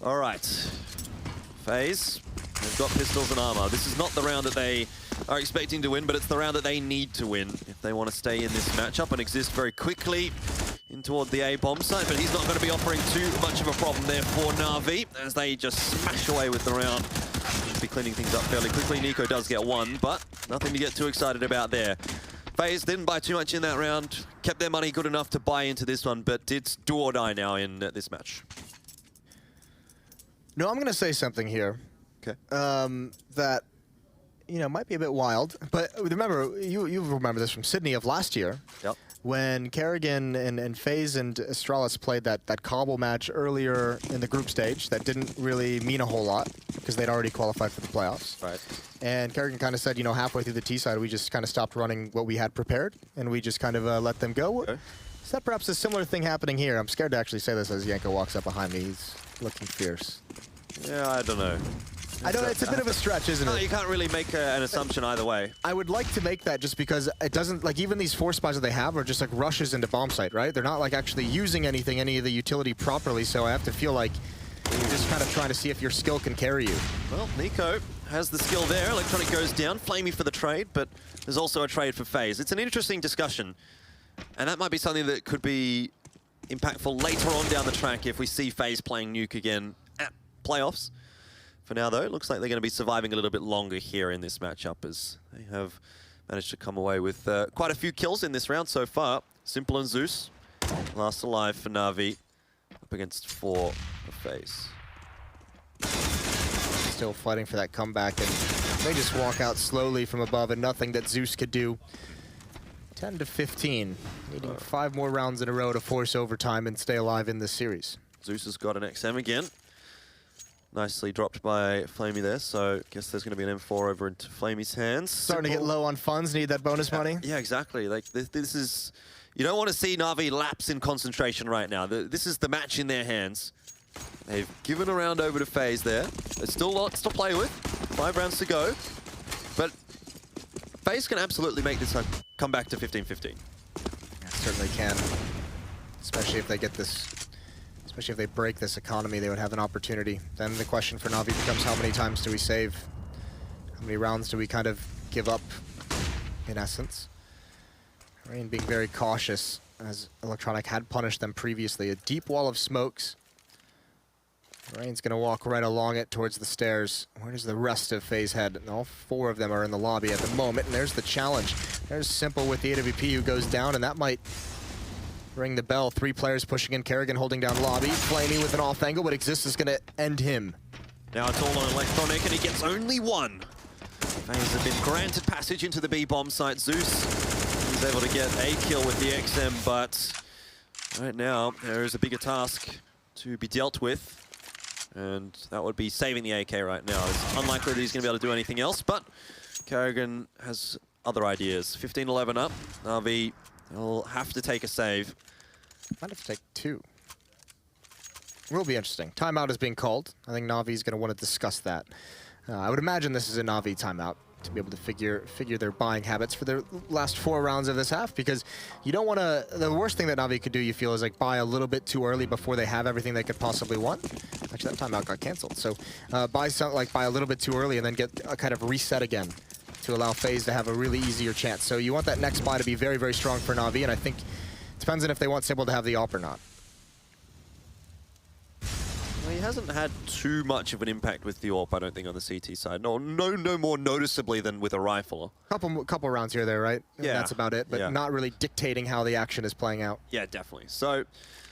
Speaker 6: All right. FaZe. They've got pistols and armor. This is not the round that they are expecting to win, but it's the round that they need to win if they want to stay in this matchup and Exist very quickly in toward the A bomb site, but he's not going to be offering too much of a problem there for Na'Vi as they just smash away with the round. Should be cleaning things up fairly quickly. Nico does get 1, but nothing to get too excited about there. FaZe didn't buy too much in that round, kept their money good enough to buy into this one, but it's do or die now in this match.
Speaker 5: No, I'm going to say something here.
Speaker 6: Okay.
Speaker 5: That, you know, might be a bit wild, but remember, you remember this from Sydney of last year.
Speaker 6: Yep.
Speaker 5: When Kerrigan and FaZe and Astralis played that cobble match earlier in the group stage that didn't really mean a whole lot because they'd already qualified for the playoffs.
Speaker 6: Right.
Speaker 5: And Kerrigan kind of said, you know, halfway through the T side, we just kind of stopped running what we had prepared, and we just kind of let them go. Okay. Is that perhaps a similar thing happening here? I'm scared to actually say this as Yanko walks up behind me. He's looking fierce.
Speaker 6: Yeah, I don't know.
Speaker 5: I don't know, it's a bit of a stretch, isn't it?
Speaker 6: No, you can't really make an assumption either way.
Speaker 5: I would like to make that just because it doesn't, like, even these 4 spies that they have are just like rushes into bomb site, right? They're not like actually using any of the utility properly, so I have to feel like you're just kind of trying to see if your skill can carry you.
Speaker 6: Well, Nico has the skill there. Electronic goes down, Flamey for the trade, but there's also a trade for FaZe. It's an interesting discussion, and that might be something that could be impactful later on down the track if we see FaZe playing Nuke again at playoffs. For now, though, it looks like they're going to be surviving a little bit longer here in this matchup as they have managed to come away with quite a few kills in this round so far. Simple and Zeus, last alive for Na'Vi, up against 4 of FaZe.
Speaker 5: Still fighting for that comeback, and they just walk out slowly from above, and nothing that Zeus could do. 10-15, needing 5 more rounds in a row to force overtime and stay alive in this series.
Speaker 6: Zeus has got an XM again. Nicely dropped by Flamey there, so I guess there's going to be an M4 over into Flamey's hands.
Speaker 5: Starting to get low on funds, need that bonus money.
Speaker 6: Yeah, exactly. Like this is, you don't want to see Na'Vi lapse in concentration right now. This is the match in their hands. They've given a round over to FaZe there. There's still lots to play with. 5 rounds to go. But FaZe can absolutely make this come back to 15-15.
Speaker 5: Yeah, certainly can. Especially if they get this. Especially if they break this economy, they would have an opportunity. Then the question for Na'Vi becomes, how many times do we save? How many rounds do we kind of give up, in essence? Rain being very cautious, as Electronic had punished them previously. A deep wall of smokes. Rain's going to walk right along it towards the stairs. Where does the rest of FaZe head? And all 4 of them are in the lobby at the moment, and there's the challenge. There's Simple with the AWP who goes down, and that might ring the bell. 3 players pushing in. Kerrigan holding down lobby. Flamey with an off angle, but Exist is going to end him.
Speaker 6: Now it's all on Electronic, and he gets only 1. FaZe have been granted passage into the B bomb site. Zeus He's able to get a kill with the XM, but right now there is a bigger task to be dealt with. And that would be saving the AK right now. It's unlikely that he's going to be able to do anything else, but Carrigan has other ideas. 15-11 up. Na'Vi will have to take a save.
Speaker 5: Might have to take 2. Will be interesting. Timeout is being called. I think Na'Vi is going to want to discuss that. I would imagine this is a Na'Vi timeout to be able to figure their buying habits for their last 4 rounds of this half, because you don't want to. The worst thing that Na'Vi could do, you feel, is like buy a little bit too early before they have everything they could possibly want. Actually, that timeout got canceled. So buy a little bit too early and then get a kind of reset again to allow FaZe to have a really easier chance. So you want that next buy to be very, very strong for Na'Vi, and I think it depends on if they want Simple to have the AWP or not.
Speaker 6: Well, he hasn't had too much of an impact with the AWP, I don't think, on the CT side. No more noticeably than with a rifle.
Speaker 5: Couple rounds here or there, right? And
Speaker 6: Yeah.
Speaker 5: that's about it, but not really dictating how the action is playing out.
Speaker 6: Yeah, definitely. So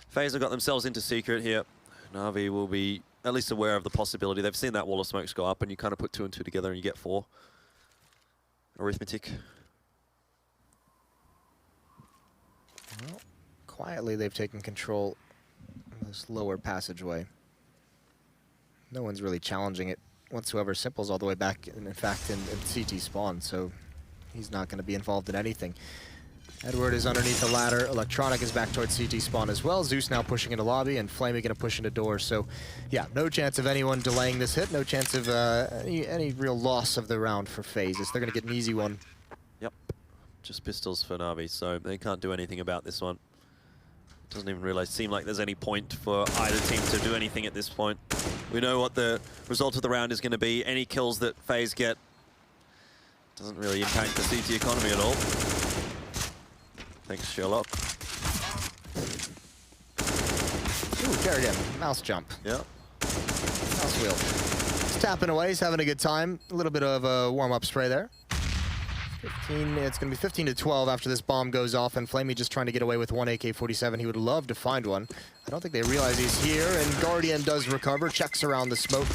Speaker 6: FaZe have got themselves into secret here. Na'Vi will be at least aware of the possibility. They've seen that wall of smokes go up, and you kind of put 2 and 2 together and you get 4. Arithmetic.
Speaker 5: Well, quietly they've taken control of this lower passageway. No one's really challenging it whatsoever. Simple's all the way back, in fact, in CT spawn, so he's not going to be involved in anything. Edward is underneath the ladder. Electronic is back towards CT spawn as well. Zeus now pushing into lobby, and Flamey going to push into door. So, yeah, no chance of anyone delaying this hit. No chance of any real loss of the round for FaZe. They're going to get an easy one.
Speaker 6: Yep. Just pistols for Na'Vi, so they can't do anything about this one. Doesn't even seem like there's any point for either team to do anything at this point. We know what the result of the round is going to be. Any kills that FaZe get doesn't really impact the CT economy at all. Thanks, Sherlock.
Speaker 5: Ooh, Carrigan, mouse jump.
Speaker 6: Yeah.
Speaker 5: Mouse wheel. He's tapping away, he's having a good time. A little bit of a warm-up spray there. It's going to be 15-12 after this bomb goes off, and Flamey just trying to get away with one AK-47. He would love to find one. I don't think they realize he's here, and Guardian does recover, checks around the smoke.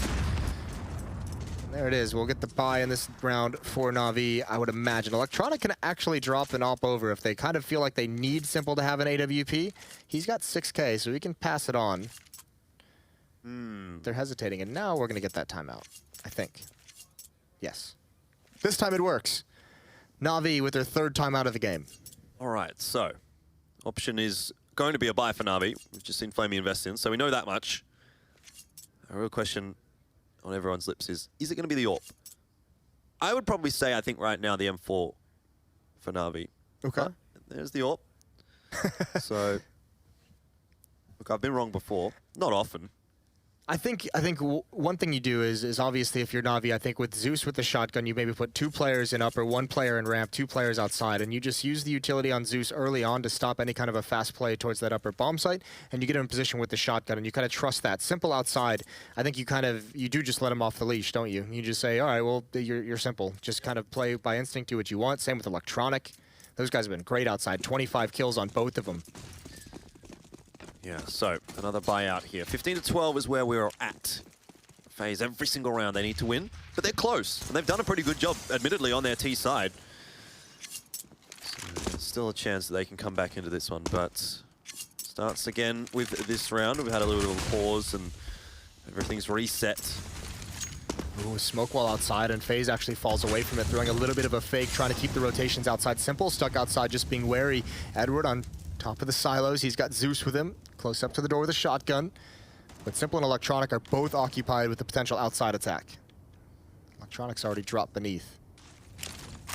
Speaker 5: And there it is. We'll get the buy in this round for Na'Vi, I would imagine. Electronic can actually drop an AWP over if they kind of feel like they need Simple to have an AWP. He's got 6K, so he can pass it on. They're hesitating, and now we're going to get that timeout, I think. Yes. This time it works. Na'Vi with their 3rd timeout of the game.
Speaker 6: All right, so option is going to be a buy for Na'Vi. We've just seen Flamey invest in, so we know that much. A real question on everyone's lips is it going to be the AWP? I would probably say, I think right now, the M4 for Na'Vi.
Speaker 5: Okay.
Speaker 6: But there's the AWP. So, look, I've been wrong before. Not often.
Speaker 5: I think one thing you do is obviously if you're Na'Vi, I think with Zeus with the shotgun, you maybe put 2 players in upper, 1 player in ramp, 2 players outside, and you just use the utility on Zeus early on to stop any kind of a fast play towards that upper bomb site, and you get him in position with the shotgun, and you kind of trust that. Simple outside, I think you do just let him off the leash, don't you? You just say, all right, well, you're Simple. Just kind of play by instinct, do what you want. Same with Electronic. Those guys have been great outside. 25 kills on both of them.
Speaker 6: Yeah, so another buyout here. 15-12 is where we're at. FaZe every single round they need to win, but they're close. And they've done a pretty good job, admittedly, on their T side. So there's still a chance that they can come back into this one, but starts again with this round. We've had a little bit of a pause and everything's reset.
Speaker 5: Ooh, smoke wall outside, and FaZe actually falls away from it, throwing a little bit of a fake, trying to keep the rotations outside. Simple, stuck outside, just being wary. Edward on top of the silos. He's got Zeus with him, close up to the door with a shotgun. But Simple and Electronic are both occupied with the potential outside attack. Electronic's already dropped beneath.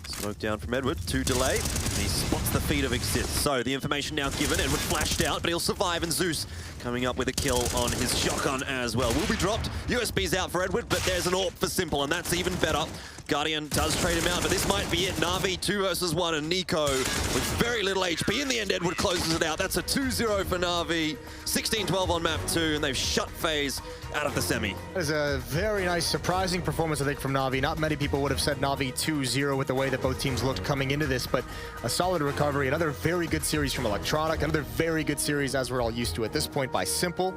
Speaker 6: Smoke down from Edward to delay. And he spots the feet of Exit. So the information now given. Edward flashed out, but he'll survive, and Zeus coming up with a kill on his shotgun as well. Will be dropped. USB's out for Edward, but there's an AWP for Simple, and that's even better. Guardian does trade him out, but this might be it. Na'Vi 2 versus 1, and Nico with very little HP. In the end, Edward closes it out. That's a 2-0 for Na'Vi. 16-12 on map 2, and they've shut FaZe out of the semi.
Speaker 5: That is a very nice, surprising performance, I think, from Na'Vi. Not many people would have said Na'Vi 2-0 with the way that both teams looked coming into this, but a solid recovery. Another very good series from Electronic. Another very good series, as we're all used to at this point, by Simple.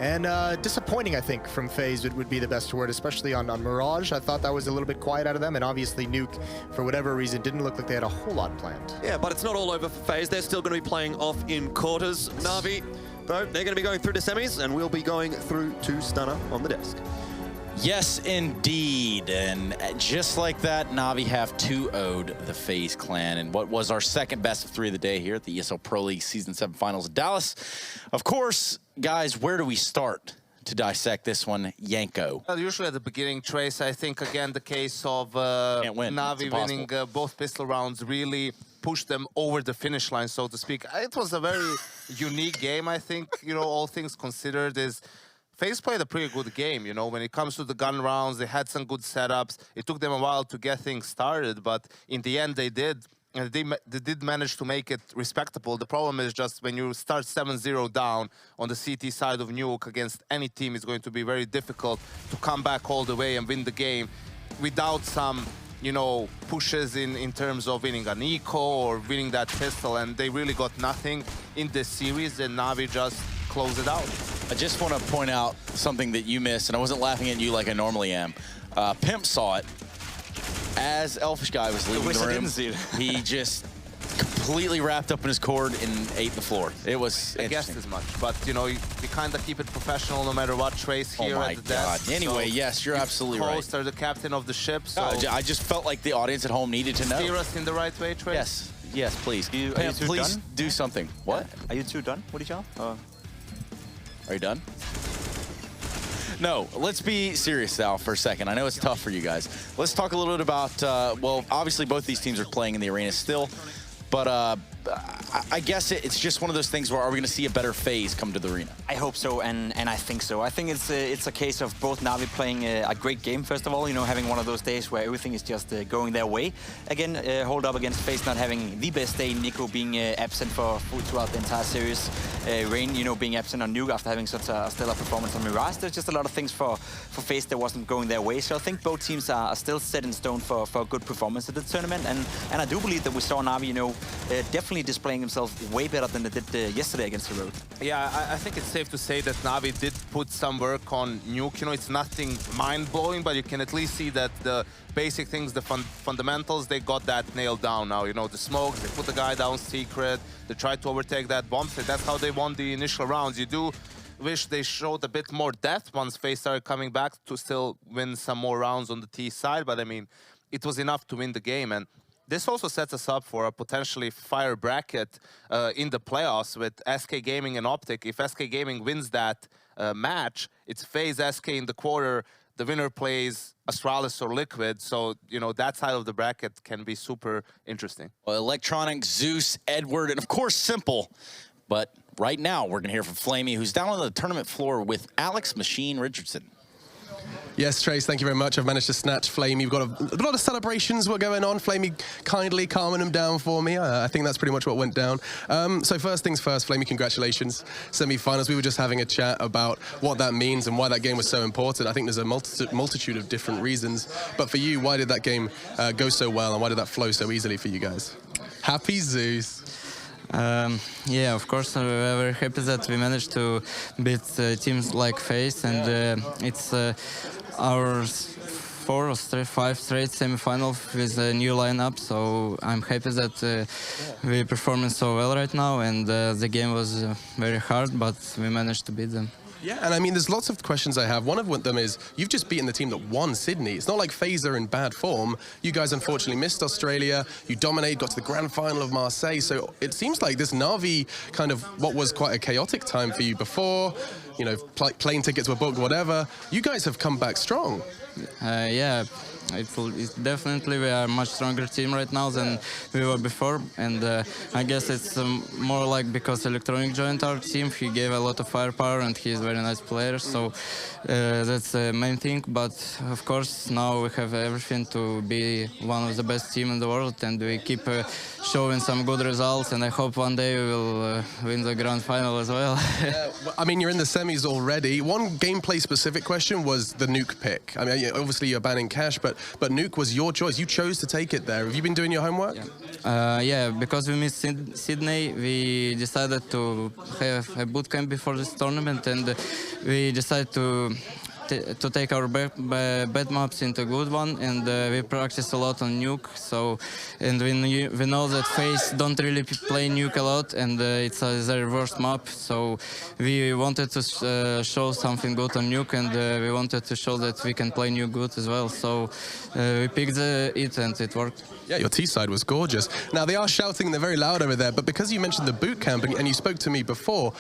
Speaker 5: And disappointing, I think, from FaZe would be the best word, especially on Mirage. I thought that was a little bit quiet out of them, and obviously Nuke, for whatever reason, didn't look like they had a whole lot planned.
Speaker 6: Yeah, but it's not all over for FaZe. They're still going to be playing off in quarters. Na'Vi, though, they're going to be going through to semis, and we'll be going through to Stunner on the desk.
Speaker 1: Yes, indeed. And just like that, Na'Vi have 2-0'd the FaZe clan in what was our second best of 3 of the day here at the ESL Pro League Season 7 Finals in Dallas. Of course, guys, where do we start to dissect this one? Yanko.
Speaker 3: Well, usually at the beginning, Trace, I think, again, the case of Na'Vi winning both pistol rounds really pushed them over the finish line, so to speak. It was a very unique game, I think, all things considered. FaZe played a pretty good game, when it comes to the gun rounds. They had some good setups. It took them a while to get things started, but in the end they did. And they did manage to make it respectable. The problem is just when you start 7-0 down on the CT side of Nuke against any team, it's going to be very difficult to come back all the way and win the game without some, pushes in terms of winning an eco or winning that pistol. And they really got nothing in this series, and Na'Vi just close it out.
Speaker 1: I just want to point out something that you missed, and I wasn't laughing at you like I normally am. Pimp saw it as Elfish Guy was leaving the room. He just completely wrapped up in his cord and ate the floor. It was
Speaker 3: I guessed as much, but you kind of keep it professional no matter what. Trace here at the desk.
Speaker 1: Anyway, so yes, you're absolutely right.
Speaker 3: Host are the captain of the ship, so
Speaker 1: I just felt like the audience at home needed to know.
Speaker 3: Steer us in the right way, Trace.
Speaker 1: Yes, please.
Speaker 2: Pimp,
Speaker 1: please do something. What?
Speaker 2: Are you two done? What did y'all?
Speaker 1: Are you done? No, let's be serious now for a second. I know it's tough for you guys. Let's talk a little bit about, well, obviously both these teams are playing in the arena still, but I guess it's just one of those things where are we going to see a better FaZe come to the arena?
Speaker 2: I hope so, and I think so. I think it's a case of both Na'Vi playing a great game, first of all, having one of those days where everything is just going their way. Again, hold up against FaZe not having the best day, Nico being absent throughout the entire series, Rain, being absent on Nuke after having such a stellar performance on Mirage. There's just a lot of things for FaZe that wasn't going their way, so I think both teams are still set in stone for a good performance at the tournament, and I do believe that we saw Na'Vi, definitely displaying themselves way better than they did yesterday against the road.
Speaker 3: Yeah, I think it's safe to say that Na'Vi did put some work on Nuke. It's nothing mind-blowing, but you can at least see that the basic things, the fundamentals, they got that nailed down now. The smokes, they put the guy down secret, they tried to overtake that bomb set. That's how they won the initial rounds. You do wish they showed a bit more depth once FaZe started coming back to still win some more rounds on the T side, but I mean, it was enough to win the game. And this also sets us up for a potentially fire bracket in the playoffs with SK Gaming and Optic. If SK Gaming wins that match, it's FaZe SK in the quarter. The winner plays Astralis or Liquid. So, that side of the bracket can be super interesting.
Speaker 1: Well, Electronic, Zeus, Edward, and of course, Simple. But right now, we're going to hear from Flamey, who's down on the tournament floor with Alex Machine Richardson.
Speaker 4: Yes, Trace, thank you very much. I've managed to snatch Flamey. We've got a lot of celebrations were going on. Flamey kindly calming him down for me. I think that's pretty much what went down. So first things first, Flamey, congratulations. Semi-finals, we were just having a chat about what that means and why that game was so important. I think there's a multitude of different reasons. But for you, why did that game go so well and why did that flow so easily for you guys? Happy Zeus.
Speaker 7: Yeah, of course, we're very happy that we managed to beat teams like FaZe, and it's our 4 or 5 straight semi-final with a new lineup, so I'm happy that we're performing so well right now, and the game was very hard, but we managed to beat them.
Speaker 4: Yeah, and I mean, there's lots of questions I have. One of them is, you've just beaten the team that won Sydney. It's not like FaZe are in bad form. You guys unfortunately missed Australia. You dominated, got to the grand final of Marseille. So it seems like this Na'Vi kind of what was quite a chaotic time for you before, plane tickets were booked, whatever. You guys have come back strong.
Speaker 7: Yeah, it's definitely we are a much stronger team right now than we were before, and I guess it's more like because Electronic joined our team, he gave a lot of firepower and he's a very nice player, so that's the main thing. But of course now we have everything to be one of the best team in the world, and we keep showing some good results, and I hope one day we will win the grand final as well.
Speaker 4: Yeah, well, I mean, you're in the semis already. One gameplay specific question was the Nuke pick. I mean, obviously you're banning Cash, but but Nuke was your choice. You chose to take it there. Have you been doing your homework?
Speaker 7: Yeah, because we missed Sydney, we decided to have a boot camp before this tournament, and we decided to take our bad maps into good one, and we practice a lot on Nuke. So, and we know that FaZe don't really play Nuke a lot, and it's their worst map. So we wanted to show something good on Nuke, and we wanted to show that we can play Nuke good as well. So we picked it, and it worked.
Speaker 4: Yeah, your T side was gorgeous. Now they are shouting, they're very loud over there, but because you mentioned the boot camp and you spoke to me before,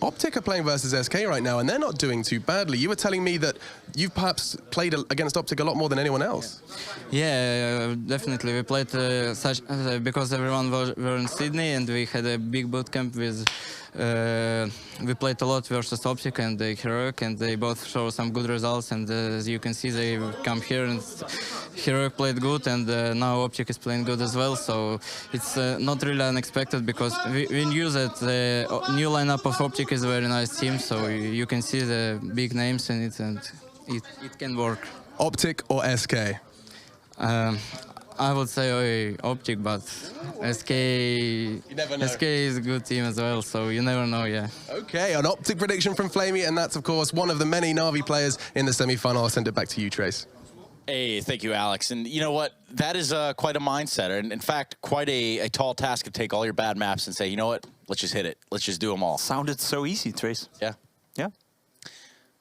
Speaker 4: Optic are playing versus SK right now, and they're not doing too badly. You were telling me that you've perhaps played against Optic a lot more than anyone else.
Speaker 7: Yeah, definitely. We played because everyone were in Sydney, and we had a big boot camp with. We played a lot versus Optic and Heroic, and they both show some good results. And as you can see, they come here, and Heroic played good, and now Optic is playing good as well. So it's not really unexpected, because we knew that the new lineup of Optic is a very nice team. So you can see the big names in it, and it can work.
Speaker 4: Optic or SK?
Speaker 7: I would say Optic, but SK is a good team as well, so you never know, yeah.
Speaker 4: Okay, an Optic prediction from Flamey, and that's, of course, one of the many Na'Vi players in the semi-final. I'll send it back to you, Trace.
Speaker 1: Hey, thank you, Alex. And you know what? That is quite a mindset, and in fact, quite a tall task to take all your bad maps and say, you know what? Let's just hit it. Let's just do them all.
Speaker 2: Sounded so easy, Trace.
Speaker 1: Yeah.
Speaker 2: Yeah.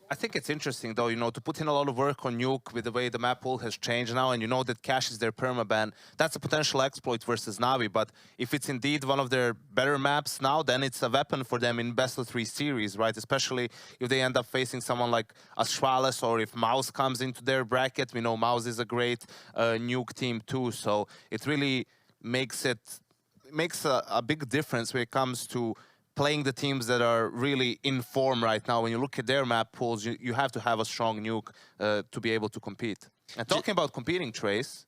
Speaker 3: I think it's interesting, though, to put in a lot of work on Nuke with the way the map pool has changed now, and that Cash is their permaban. That's a potential exploit versus Na'Vi, but if it's indeed one of their better maps now, then it's a weapon for them in best-of-3 series, right? Especially if they end up facing someone like Astralis, or if Mouse comes into their bracket. We know Mouse is a great Nuke team, too, so it really makes a big difference when it comes to playing the teams that are really in form right now. When you look at their map pools, you have to have a strong Nuke to be able to compete. And talking about competing, Trace,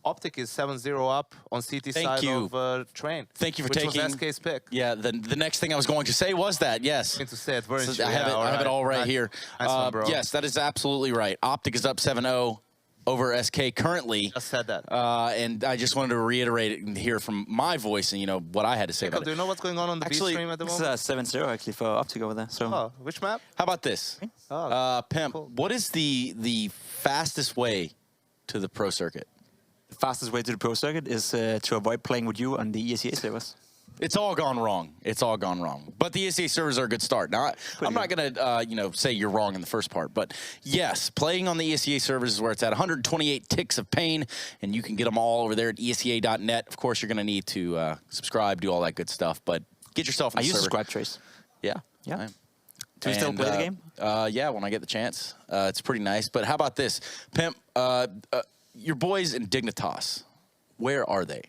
Speaker 3: Optic is 7-0 up on CT side of Train.
Speaker 1: Thank you for
Speaker 3: which
Speaker 1: taking
Speaker 3: was SK's pick.
Speaker 1: Yeah, the next thing I was going to say was that, yes.
Speaker 3: To say it, weren't
Speaker 1: So
Speaker 3: you?
Speaker 1: I have it all right here.
Speaker 3: Nice one, bro.
Speaker 1: Yes, that is absolutely right. Optic is up 7-0 over SK currently.
Speaker 3: Just said that.
Speaker 1: And I just wanted to reiterate it and hear from my voice and what I had to say about it.
Speaker 3: Do you know what's going on the B stream at the moment?
Speaker 2: It's 7-0 actually for Optic over there. So
Speaker 3: Which map?
Speaker 1: How about this? Pimp,
Speaker 3: cool.
Speaker 1: what is the fastest way to the pro circuit?
Speaker 2: the fastest way to the pro circuit is to avoid playing with you on the ESEA servers.
Speaker 1: It's all gone wrong. It's all gone wrong. But the ESA servers are a good start. Now, I'm not going to, say you're wrong in the first part. But yes, playing on the ESA servers is where it's at. 128 ticks of pain, and you can get them all over there at ESEA.net. Of course, you're going to need to subscribe, do all that good stuff. But get yourself in the server.
Speaker 2: I use Subscribe Trace.
Speaker 1: Yeah.
Speaker 2: Yeah. Do you still play the game?
Speaker 1: Yeah, when I get the chance. It's pretty nice. But how about this? Pimp, your boys in Dignitas, where are they?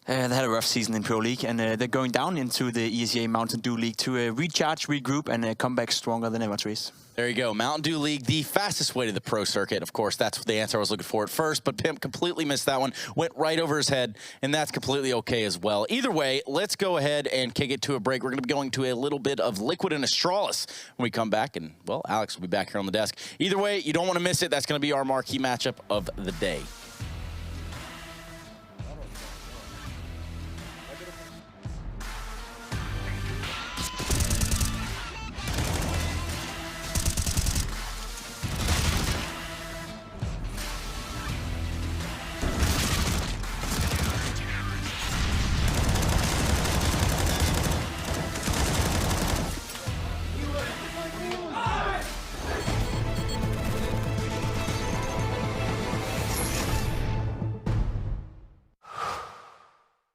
Speaker 2: They had a rough season in Pro League, and they're going down into the ESEA Mountain Dew League to recharge, regroup, and come back stronger than ever, Trace.
Speaker 1: There you go. Mountain Dew League, the fastest way to the pro circuit. Of course, that's the answer I was looking for at first, but Pimp completely missed that one. Went right over his head, and that's completely okay as well. Either way, let's go ahead and kick it to a break. We're going to be going to a little bit of Liquid and Astralis when we come back, and, well, Alex will be back here on the desk. Either way, you don't want to miss it. That's going to be our marquee matchup of the day.